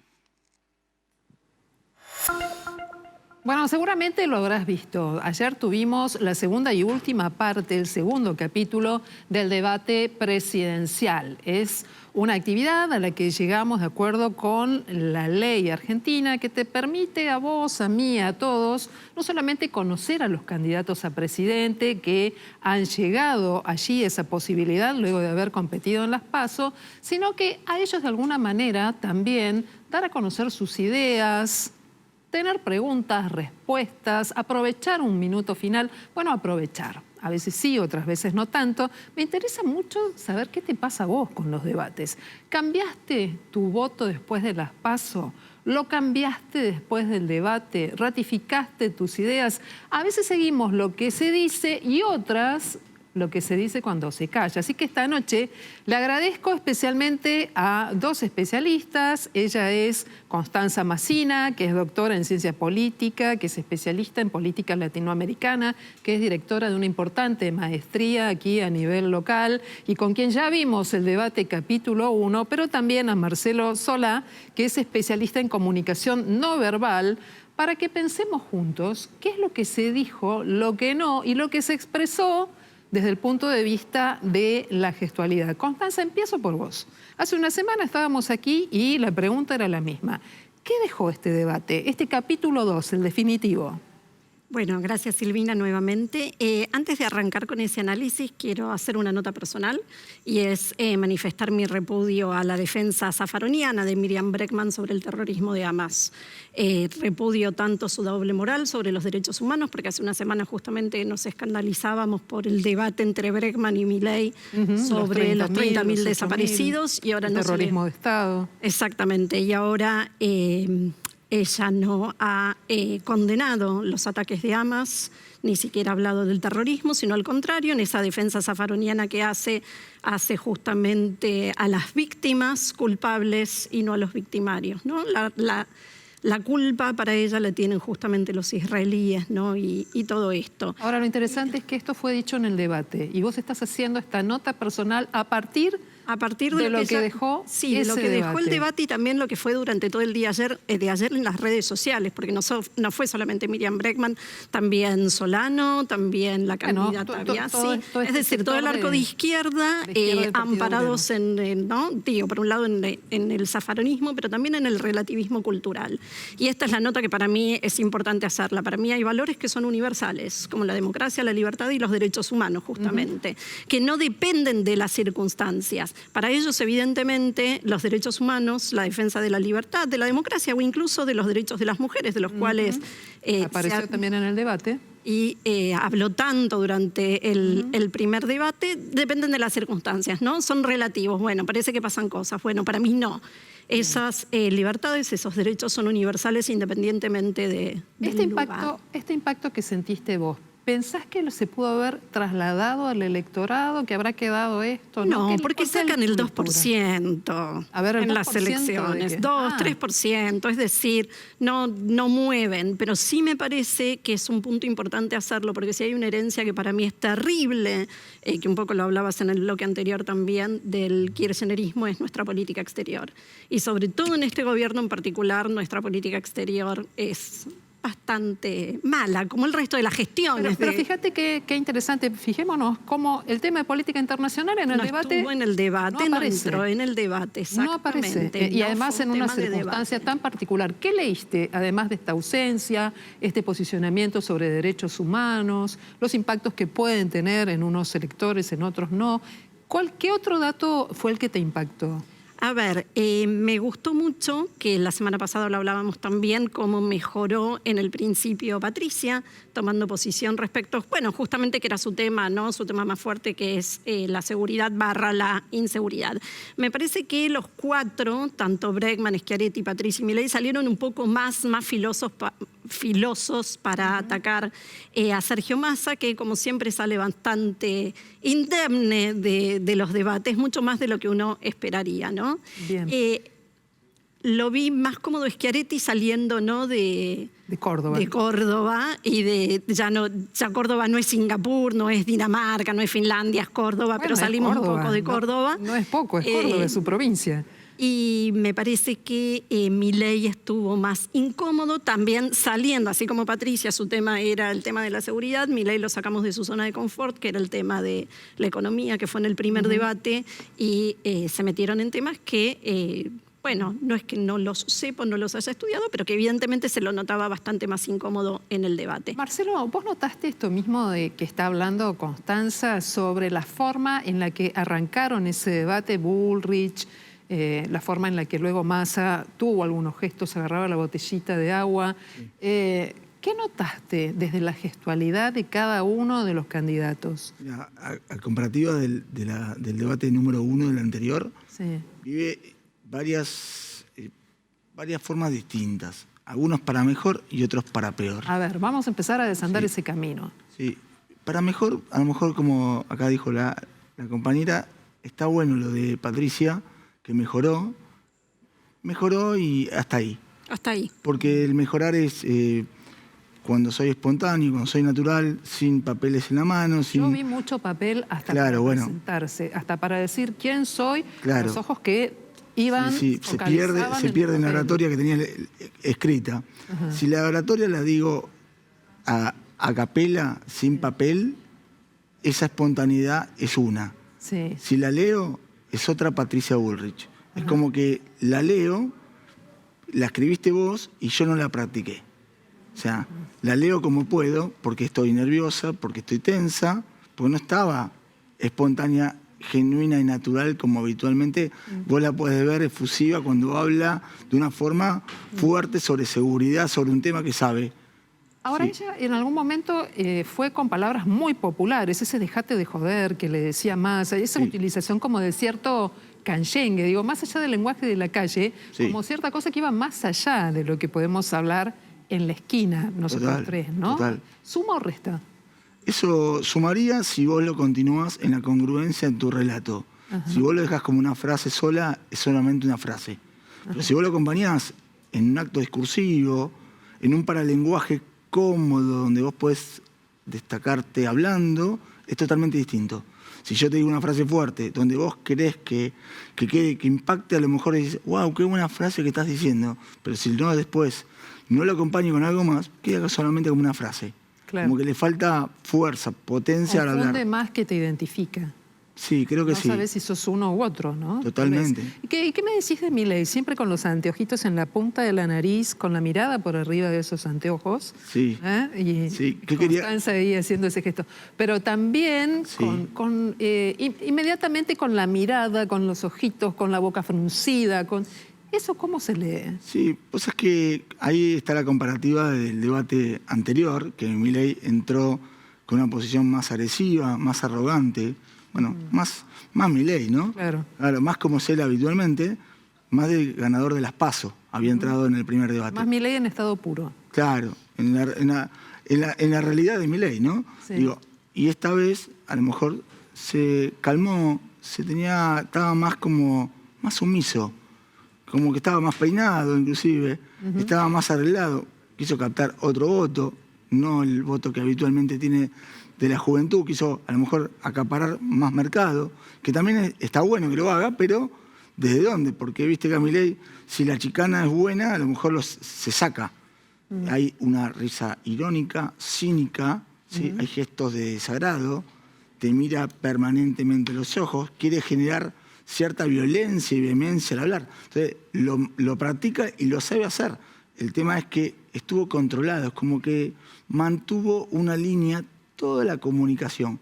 Bueno, seguramente lo habrás visto. Ayer tuvimos la segunda y última parte, el segundo capítulo del debate presidencial. Es una actividad a la que llegamos de acuerdo con la ley argentina que te permite a vos, a mí, a todos, no solamente conocer a los candidatos a presidente que han llegado allí esa posibilidad luego de haber competido en las PASO, sino que a ellos de alguna manera también dar a conocer sus ideas, tener preguntas, respuestas, aprovechar un minuto final. Bueno, aprovechar. A veces sí, otras veces no tanto. Me interesa mucho saber qué te pasa a vos con los debates. ¿Cambiaste tu voto después de las PASO? ¿Lo cambiaste después del debate? ¿Ratificaste tus ideas? A veces seguimos lo que se dice y otras lo que se dice cuando se calla. Así que esta noche le agradezco especialmente a dos especialistas. Ella es Constanza Massina, que es doctora en ciencia política, que es especialista en política latinoamericana, que es directora de una importante maestría aquí a nivel local y con quien ya vimos el debate capítulo 1, pero también a Marcelo Solá, que es especialista en comunicación no verbal, para que pensemos juntos qué es lo que se dijo, lo que no y lo que se expresó desde el punto de vista de la gestualidad. Constanza, empiezo por vos. Hace una semana estábamos aquí y la pregunta era la misma. ¿Qué dejó este debate, este capítulo 2, el definitivo? Bueno, gracias Silvina nuevamente. Antes de arrancar con ese análisis, quiero hacer una nota personal y es manifestar mi repudio a la defensa zafaroniana de Miriam Bregman sobre el terrorismo de Hamas. Repudio tanto su doble moral sobre los derechos humanos, porque hace una semana justamente nos escandalizábamos por el debate entre Bregman y Milei sobre los 30.000 desaparecidos. Y ahora terrorismo de Estado. Exactamente, y ahora ella no ha condenado los ataques de Hamas, ni siquiera ha hablado del terrorismo, sino al contrario, en esa defensa zafaroniana que hace justamente a las víctimas culpables y no a los victimarios, ¿no? La culpa para ella la tienen justamente los israelíes, ¿no? Y todo esto. Ahora, lo interesante es que esto fue dicho en el debate y vos estás haciendo esta nota personal a partir de lo que dejó sí, de lo que dejó el debate y también lo que fue durante todo el día de ayer en las redes sociales, porque no fue solamente Miriam Bregman, también Solano, también la candidata Biasi, es decir, todo el arco de izquierda amparados por un lado en el zafaronismo, pero también en el relativismo cultural. Y esta es la nota que para mí es importante hacerla. Para mí hay valores que son universales, como la democracia, la libertad y los derechos humanos, justamente, que no dependen de las circunstancias. Para ellos, evidentemente, los derechos humanos, la defensa de la libertad, de la democracia o incluso de los derechos de las mujeres, de los cuales apareció también en el debate. Y habló tanto durante el primer debate, dependen de las circunstancias, ¿no? Son relativos. Bueno, parece que pasan cosas. Bueno, para mí no. Esas libertades, esos derechos son universales independientemente del lugar. Este impacto que sentiste vos, ¿pensás que se pudo haber trasladado al electorado, que habrá quedado esto? No, porque sacan el 2% en las elecciones. 2, 3%, es decir, no mueven. Pero sí me parece que es un punto importante hacerlo, porque si hay una herencia que para mí es terrible, que un poco lo hablabas en el bloque anterior también, del kirchnerismo, es nuestra política exterior. Y sobre todo en este gobierno en particular, nuestra política exterior es bastante mala, como el resto de las gestiones. Pero fíjate qué interesante, fijémonos cómo el tema de política internacional en el debate estuvo en el debate, no entró en el debate, no aparece. Y además en una circunstancia tan particular. ¿Qué leíste, además de esta ausencia, este posicionamiento sobre derechos humanos, los impactos que pueden tener en unos electores, en otros no? ¿Qué otro dato fue el que te impactó? A ver, me gustó mucho, que la semana pasada lo hablábamos también, cómo mejoró en el principio Patricia, tomando posición respecto, bueno, justamente que era su tema, ¿no? Su tema más fuerte, que es la seguridad / la inseguridad. Me parece que los cuatro, tanto Bregman, Schiaretti, Patricia y Milei, salieron un poco más filosos para atacar a Sergio Massa, que como siempre sale bastante indemne de los debates, mucho más de lo que uno esperaría, ¿no? Bien. Lo vi más cómodo Schiaretti saliendo, ¿no? de Córdoba. De Córdoba, y ya Córdoba no es Singapur, no es Dinamarca, no es Finlandia, es Córdoba, bueno, pero salimos Córdoba, un poco de Córdoba. No es poco, es Córdoba, es su provincia. Y me parece que Milei estuvo más incómodo, también saliendo, así como Patricia, su tema era el tema de la seguridad, Milei lo sacamos de su zona de confort, que era el tema de la economía, que fue en el primer debate, y se metieron en temas que, bueno, no es que no los sepa, no los haya estudiado, pero que evidentemente se lo notaba bastante más incómodo en el debate. Marcelo, ¿vos notaste esto mismo de que está hablando Constanza sobre la forma en la que arrancaron ese debate Bullrich, la forma en la que luego Massa tuvo algunos gestos, agarraba la botellita de agua? ¿Qué notaste desde la gestualidad de cada uno de los candidatos? Mira, a comparativa del debate número 1 del anterior, vive varias formas distintas. Algunos para mejor y otros para peor. A ver, vamos a empezar a desandar ese camino. Sí, para mejor, a lo mejor como acá dijo la compañera, está bueno lo de Patricia, que mejoró y hasta ahí. Hasta ahí. Porque el mejorar es cuando soy espontáneo, cuando soy natural, sin papeles en la mano. Yo vi mucho papel hasta para presentarse, hasta para decir quién soy, los ojos que iban, se pierde en la oratoria que tenía escrita. Si la oratoria la digo a capela, sin papel, esa espontaneidad es una. Si la leo, es otra Patricia Bullrich. Es como que la leo, la escribiste vos y yo no la practiqué. O sea, la leo como puedo porque estoy nerviosa, porque estoy tensa, porque no estaba espontánea, genuina y natural como habitualmente vos la podés ver efusiva cuando habla de una forma fuerte sobre seguridad, sobre un tema que sabe. Ahora ella en algún momento fue con palabras muy populares, ese dejate de joder que le decía Massa, esa utilización como de cierto canyengue, digo, más allá del lenguaje de la calle, como cierta cosa que iba más allá de lo que podemos hablar en la esquina, nosotros tres, ¿no? ¿Suma o resta? Eso sumaría si vos lo continuás en la congruencia en tu relato. Si vos lo dejás como una frase sola, es solamente una frase. Pero si vos lo acompañás en un acto discursivo, en un paralenguaje cómodo, donde vos podés destacarte hablando, es totalmente distinto. Si yo te digo una frase fuerte, donde vos querés que impacte, a lo mejor dices, wow, qué buena frase que estás diciendo. Pero si no después no lo acompaño con algo más, queda solamente como una frase. Como que le falta fuerza, potencia al hablar. Confunde más que te identifica. Sí, creo que sí. No sabes si sos uno u otro, ¿no? Totalmente. ¿Y qué me decís de Milei? Siempre con los anteojitos en la punta de la nariz, con la mirada por arriba de esos anteojos. Sí. Y Constanza ahí haciendo ese gesto. Pero también inmediatamente con la mirada, con los ojitos, con la boca fruncida, con... ¿Eso cómo se lee? Sí, pues es que ahí está la comparativa del debate anterior, que Milei entró con una posición más agresiva, más arrogante, bueno, más Milei, ¿no? Claro, más como es él habitualmente, más de ganador de las PASO, había entrado en el primer debate. Más Milei en estado puro. Claro, en la realidad de Milei, ¿no? Digo, y esta vez a lo mejor se calmó, estaba más sumiso, como que estaba más peinado inclusive, estaba más arreglado, quiso captar otro voto, no el voto que habitualmente tiene de la juventud, quiso a lo mejor acaparar más mercado, que también está bueno que lo haga, pero ¿desde dónde? Porque viste que a Milei, si la chicana es buena, a lo mejor se saca. Hay una risa irónica, cínica, ¿sí? Hay gestos de desagrado, te mira permanentemente los ojos, quiere generar cierta violencia y vehemencia al hablar. Entonces, lo practica y lo sabe hacer. El tema es que estuvo controlado, es como que mantuvo una línea toda la comunicación.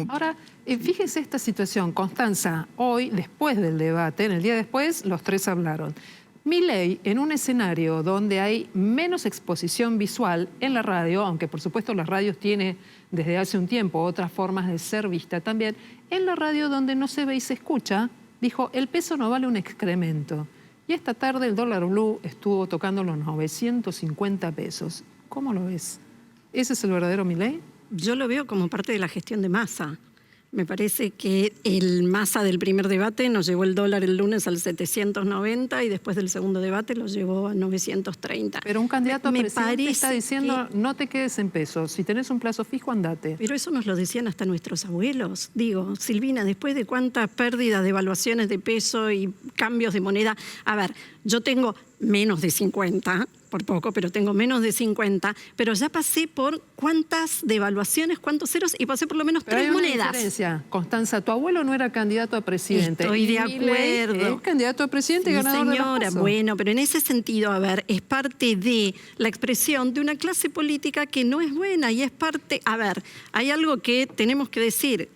Ahora, fíjese esta situación. Constanza, hoy, después del debate, en el día después, los tres hablaron. Milei, en un escenario donde hay menos exposición visual en la radio, aunque por supuesto las radios tienen desde hace un tiempo otras formas de ser vista también, en la radio donde no se ve y se escucha, dijo, el peso no vale un excremento. Y esta tarde el dólar blue estuvo tocando los 950 pesos. ¿Cómo lo ves? ¿Ese es el verdadero Milei? Yo lo veo como parte de la gestión de Massa. Me parece que el Massa del primer debate nos llevó el dólar el lunes al 790 y después del segundo debate lo llevó a 930. Pero un candidato a presidente está diciendo no te quedes en pesos, si tenés un plazo fijo andate. Pero eso nos lo decían hasta nuestros abuelos. Digo, Silvina, después de cuántas pérdidas, devaluaciones de peso y cambios de moneda. A ver, yo tengo menos de 50, por poco, pero tengo menos de 50, pero ya pasé por cuántas devaluaciones, cuántos ceros y pasé por lo menos 3 monedas. Hay una diferencia. Constanza, tu abuelo no era candidato a presidente. Estoy de acuerdo. Es candidato a presidente y ganador de las PASO. Bueno, pero en ese sentido, a ver, es parte de la expresión de una clase política que no es buena y es parte, a ver, hay algo que tenemos que decir,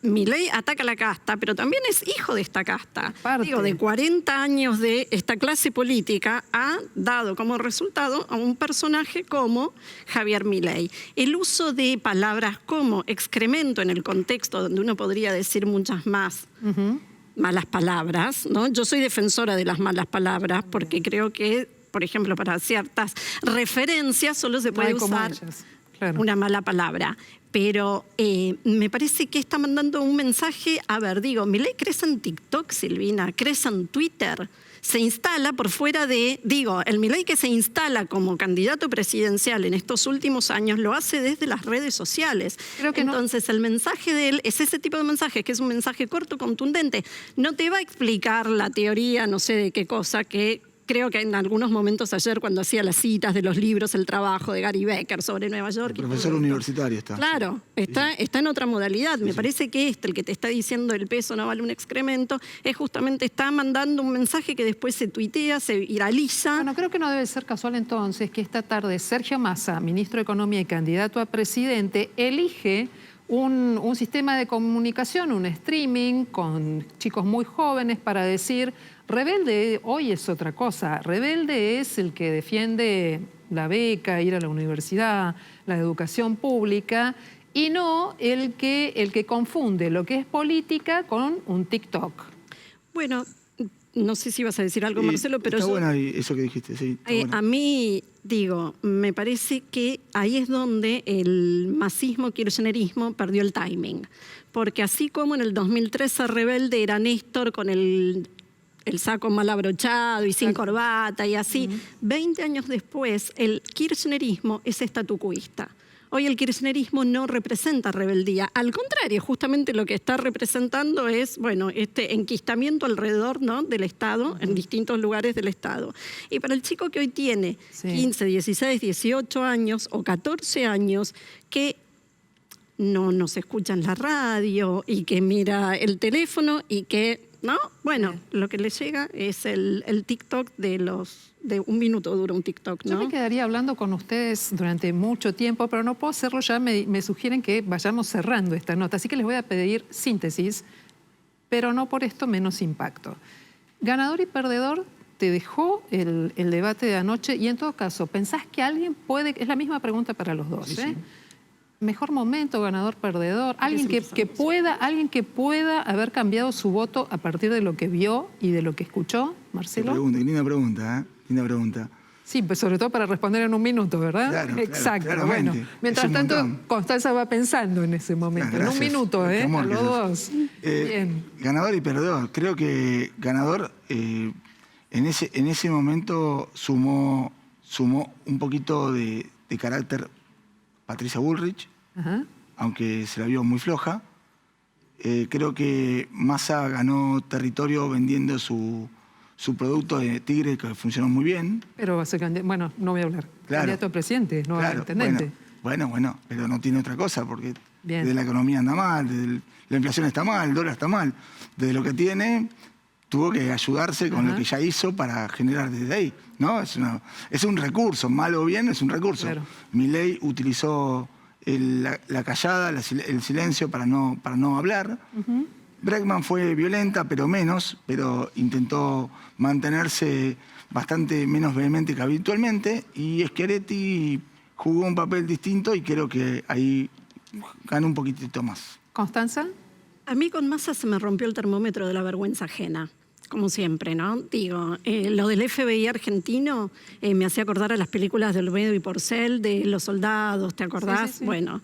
Milei ataca la casta, pero también es hijo de esta casta. Digo, de 40 años de esta clase política ha dado como resultado a un personaje como Javier Milei. El uso de palabras como excremento en el contexto donde uno podría decir muchas más malas palabras, ¿no? Yo soy defensora de las malas palabras porque creo que, por ejemplo, para ciertas referencias solo se puede usar una mala palabra. Pero me parece que está mandando un mensaje, a ver, digo, Milei crece en TikTok, Silvina, crece en Twitter, se instala por fuera de, digo, el Milei que se instala como candidato presidencial en estos últimos años lo hace desde las redes sociales. Entonces el mensaje de él es ese tipo de mensaje, que es un mensaje corto, contundente. No te va a explicar la teoría, no sé de qué cosa, que creo que en algunos momentos ayer cuando hacía las citas de los libros, el trabajo de Gary Becker sobre Nueva York. El profesor universitario está. Claro, está en otra modalidad. Me parece que el que te está diciendo el peso no vale un excremento, es justamente está mandando un mensaje que después se tuitea, se viraliza. Bueno, creo que no debe ser casual entonces que esta tarde Sergio Massa, ministro de Economía y candidato a presidente, elige un sistema de comunicación, un streaming con chicos muy jóvenes para decir, rebelde hoy es otra cosa, rebelde es el que defiende la beca, ir a la universidad, la educación pública, y no el que confunde lo que es política con un TikTok. Bueno, no sé si vas a decir algo, Marcelo, pero está bueno eso que dijiste, sí. A mí, digo, me parece que ahí es donde el masismo kirchnerismo perdió el timing. Porque así como en el 2013 rebelde era Néstor con el saco mal abrochado y sin corbata y así, 20 años después el kirchnerismo es estatucuista. Hoy el kirchnerismo no representa rebeldía. Al contrario, justamente lo que está representando es, bueno, este enquistamiento alrededor, ¿no?, del Estado, en distintos lugares del Estado. Y para el chico que hoy tiene 15, 16, 18 años o 14 años, que no nos escucha en la radio y que mira el teléfono y que, ¿no? Bueno, lo que le llega es el TikTok de un minuto dura un TikTok, ¿no? Yo me quedaría hablando con ustedes durante mucho tiempo, pero no puedo hacerlo ya, me sugieren que vayamos cerrando esta nota, así que les voy a pedir síntesis, pero no por esto menos impacto. Ganador y perdedor, te dejó el debate de anoche y en todo caso, ¿pensás que alguien puede, es la misma pregunta para los dos, Sí. Mejor momento, ganador, perdedor, alguien que pueda haber cambiado su voto a partir de lo que vio y de lo que escuchó, Marcelo? Linda pregunta, Linda pregunta. Sí, pues sobre todo para responder en un minuto, ¿verdad? Claro, exacto. claramente. Bueno, mientras tanto, Constanza va pensando en ese momento, en un minuto, a los dos. Bien. Ganador y perdedor. Creo que ganador en ese momento sumó un poquito de carácter Patricia Bullrich, aunque se la vio muy floja. Creo que Massa ganó territorio vendiendo su producto de Tigre, que funcionó muy bien. Pero va a ser candidato, bueno, no voy a hablar. Claro. Candidato a presidente, no a intendente. Bueno, pero no tiene otra cosa, porque bien. Desde la economía anda mal, la inflación está mal, el dólar está mal. Desde lo que tiene, tuvo que ayudarse con lo que ya hizo para generar desde ahí, ¿no? Es un recurso, malo o bien, es un recurso. Claro. Milei utilizó la callada, el silencio para no hablar. Bregman fue violenta, pero menos, pero intentó mantenerse bastante menos vehemente que habitualmente, y Schiaretti jugó un papel distinto y creo que ahí ganó un poquitito más. ¿Constanza? A mí con Massa se me rompió el termómetro de la vergüenza ajena. Como siempre, ¿no? Digo, lo del FBI argentino me hacía acordar a las películas de Olmedo y Porcel, de los soldados, ¿te acordás? Sí. Bueno,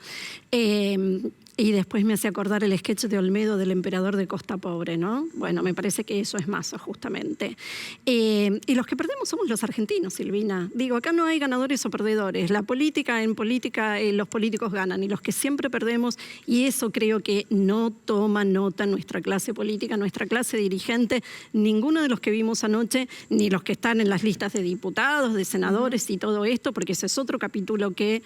y después me hacía acordar el sketch de Olmedo del emperador de Costa Pobre, ¿no? Bueno, me parece que eso es Massa, justamente. Y los que perdemos somos los argentinos, Silvina. Digo, acá no hay ganadores o perdedores. En política, los políticos ganan, y los que siempre perdemos, y eso creo que no toma nota nuestra clase política, nuestra clase dirigente, ninguno de los que vimos anoche, ni los que están en las listas de diputados, de senadores y todo esto, porque ese es otro capítulo que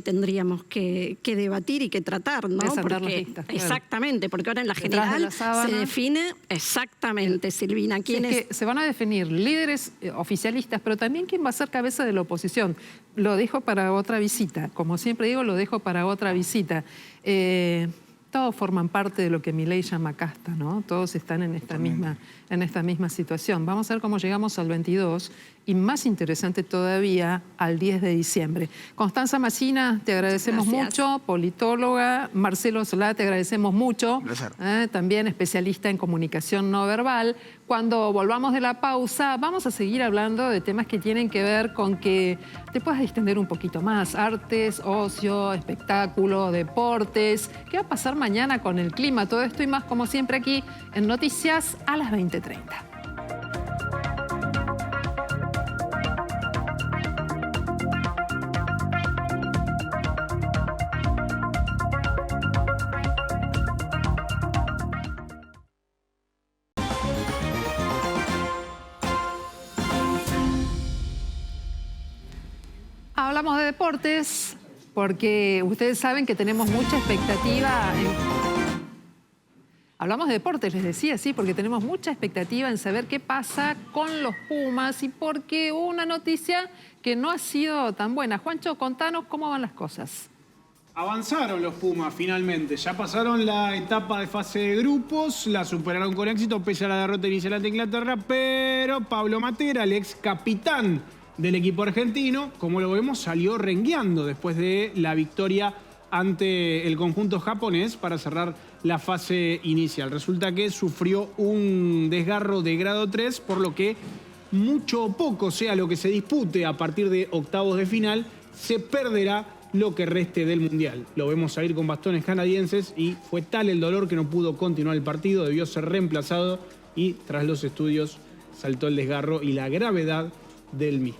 tendríamos que debatir y que tratar, ¿no? Porque, listas, claro. Exactamente, porque ahora en la general se define exactamente, Silvina, quién es. Que se van a definir líderes oficialistas, pero también quién va a ser cabeza de la oposición. Lo dejo para otra visita. Como siempre digo, lo dejo para otra visita. Todos forman parte de lo que Milei llama casta, ¿no? Todos están en esta misma situación. Vamos a ver cómo llegamos al 22 y, más interesante todavía, al 10 de diciembre. Constanza Massina, te agradecemos mucho, politóloga. Marcelo Solá, te agradecemos mucho. También especialista en comunicación no verbal. Cuando volvamos de la pausa, vamos a seguir hablando de temas que tienen que ver con que te puedas distender un poquito más. Artes, ocio, espectáculo, deportes. ¿Qué va a pasar mañana con el clima? Todo esto y más, como siempre, aquí en Noticias a las 20:30. Hablamos de deportes porque ustedes saben que tenemos mucha expectativa. Hablamos de deportes, les decía, sí, porque tenemos mucha expectativa en saber qué pasa con los Pumas y porque hubo una noticia que no ha sido tan buena. Juancho, contanos cómo van las cosas. Avanzaron los Pumas finalmente, ya pasaron la etapa de fase de grupos, la superaron con éxito pese a la derrota inicial ante Inglaterra, pero Pablo Matera, el ex capitán del equipo argentino, como lo vemos, salió rengueando después de la victoria ante el conjunto japonés para cerrar la fase inicial. Resulta que sufrió un desgarro de grado 3, por lo que mucho o poco sea lo que se dispute a partir de octavos de final, se perderá lo que reste del Mundial. Lo vemos salir con bastones canadienses y fue tal el dolor que no pudo continuar el partido, debió ser reemplazado y tras los estudios saltó el desgarro y la gravedad del mismo.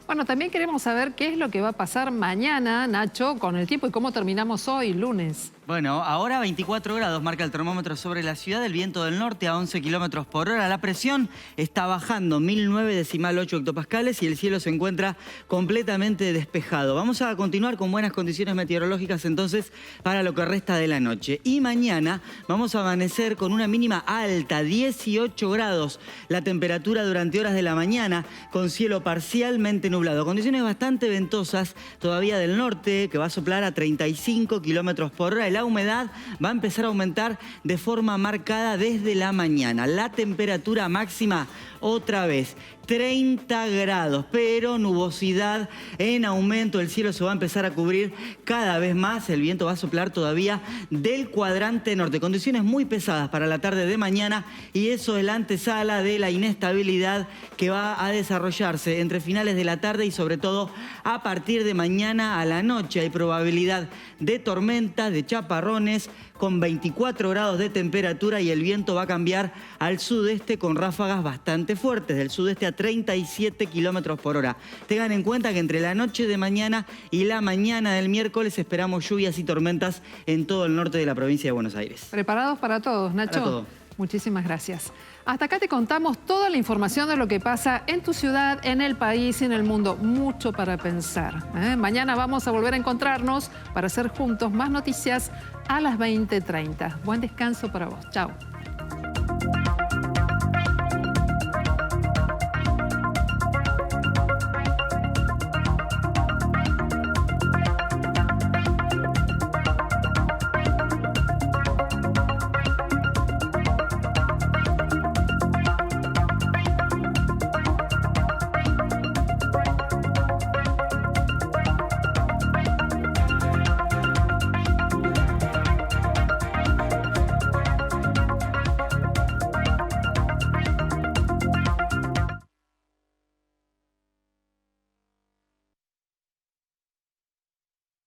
Bueno, también queremos saber qué es lo que va a pasar mañana, Nacho, con el tiempo y cómo terminamos hoy, lunes. Bueno, ahora 24 grados marca el termómetro sobre la ciudad, el viento del norte a 11 kilómetros por hora. La presión está bajando, 1009,8 hectopascales y el cielo se encuentra completamente despejado. Vamos a continuar con buenas condiciones meteorológicas entonces para lo que resta de la noche. Y mañana vamos a amanecer con una mínima alta, 18 grados. La temperatura durante horas de la mañana con cielo parcialmente nublado. Condiciones bastante ventosas todavía del norte, que va a soplar a 35 kilómetros por hora. La humedad va a empezar a aumentar de forma marcada desde la mañana. La temperatura máxima, otra vez, 30 grados, pero nubosidad en aumento. El cielo se va a empezar a cubrir cada vez más. El viento va a soplar todavía del cuadrante norte. Condiciones muy pesadas para la tarde de mañana y eso es la antesala de la inestabilidad que va a desarrollarse entre finales de la tarde y sobre todo a partir de mañana a la noche. Hay probabilidad de tormentas, de chaparrones, con 24 grados de temperatura y el viento va a cambiar al sudeste con ráfagas bastante fuertes, del sudeste a 37 kilómetros por hora. Tengan en cuenta que entre la noche de mañana y la mañana del miércoles esperamos lluvias y tormentas en todo el norte de la provincia de Buenos Aires. ¿Preparados para todos, Nacho? Para todo. Muchísimas gracias. Hasta acá te contamos toda la información de lo que pasa en tu ciudad, en el país y en el mundo. Mucho para pensar. Mañana vamos a volver a encontrarnos para hacer juntos más noticias a las 20:30. Buen descanso para vos. Chao.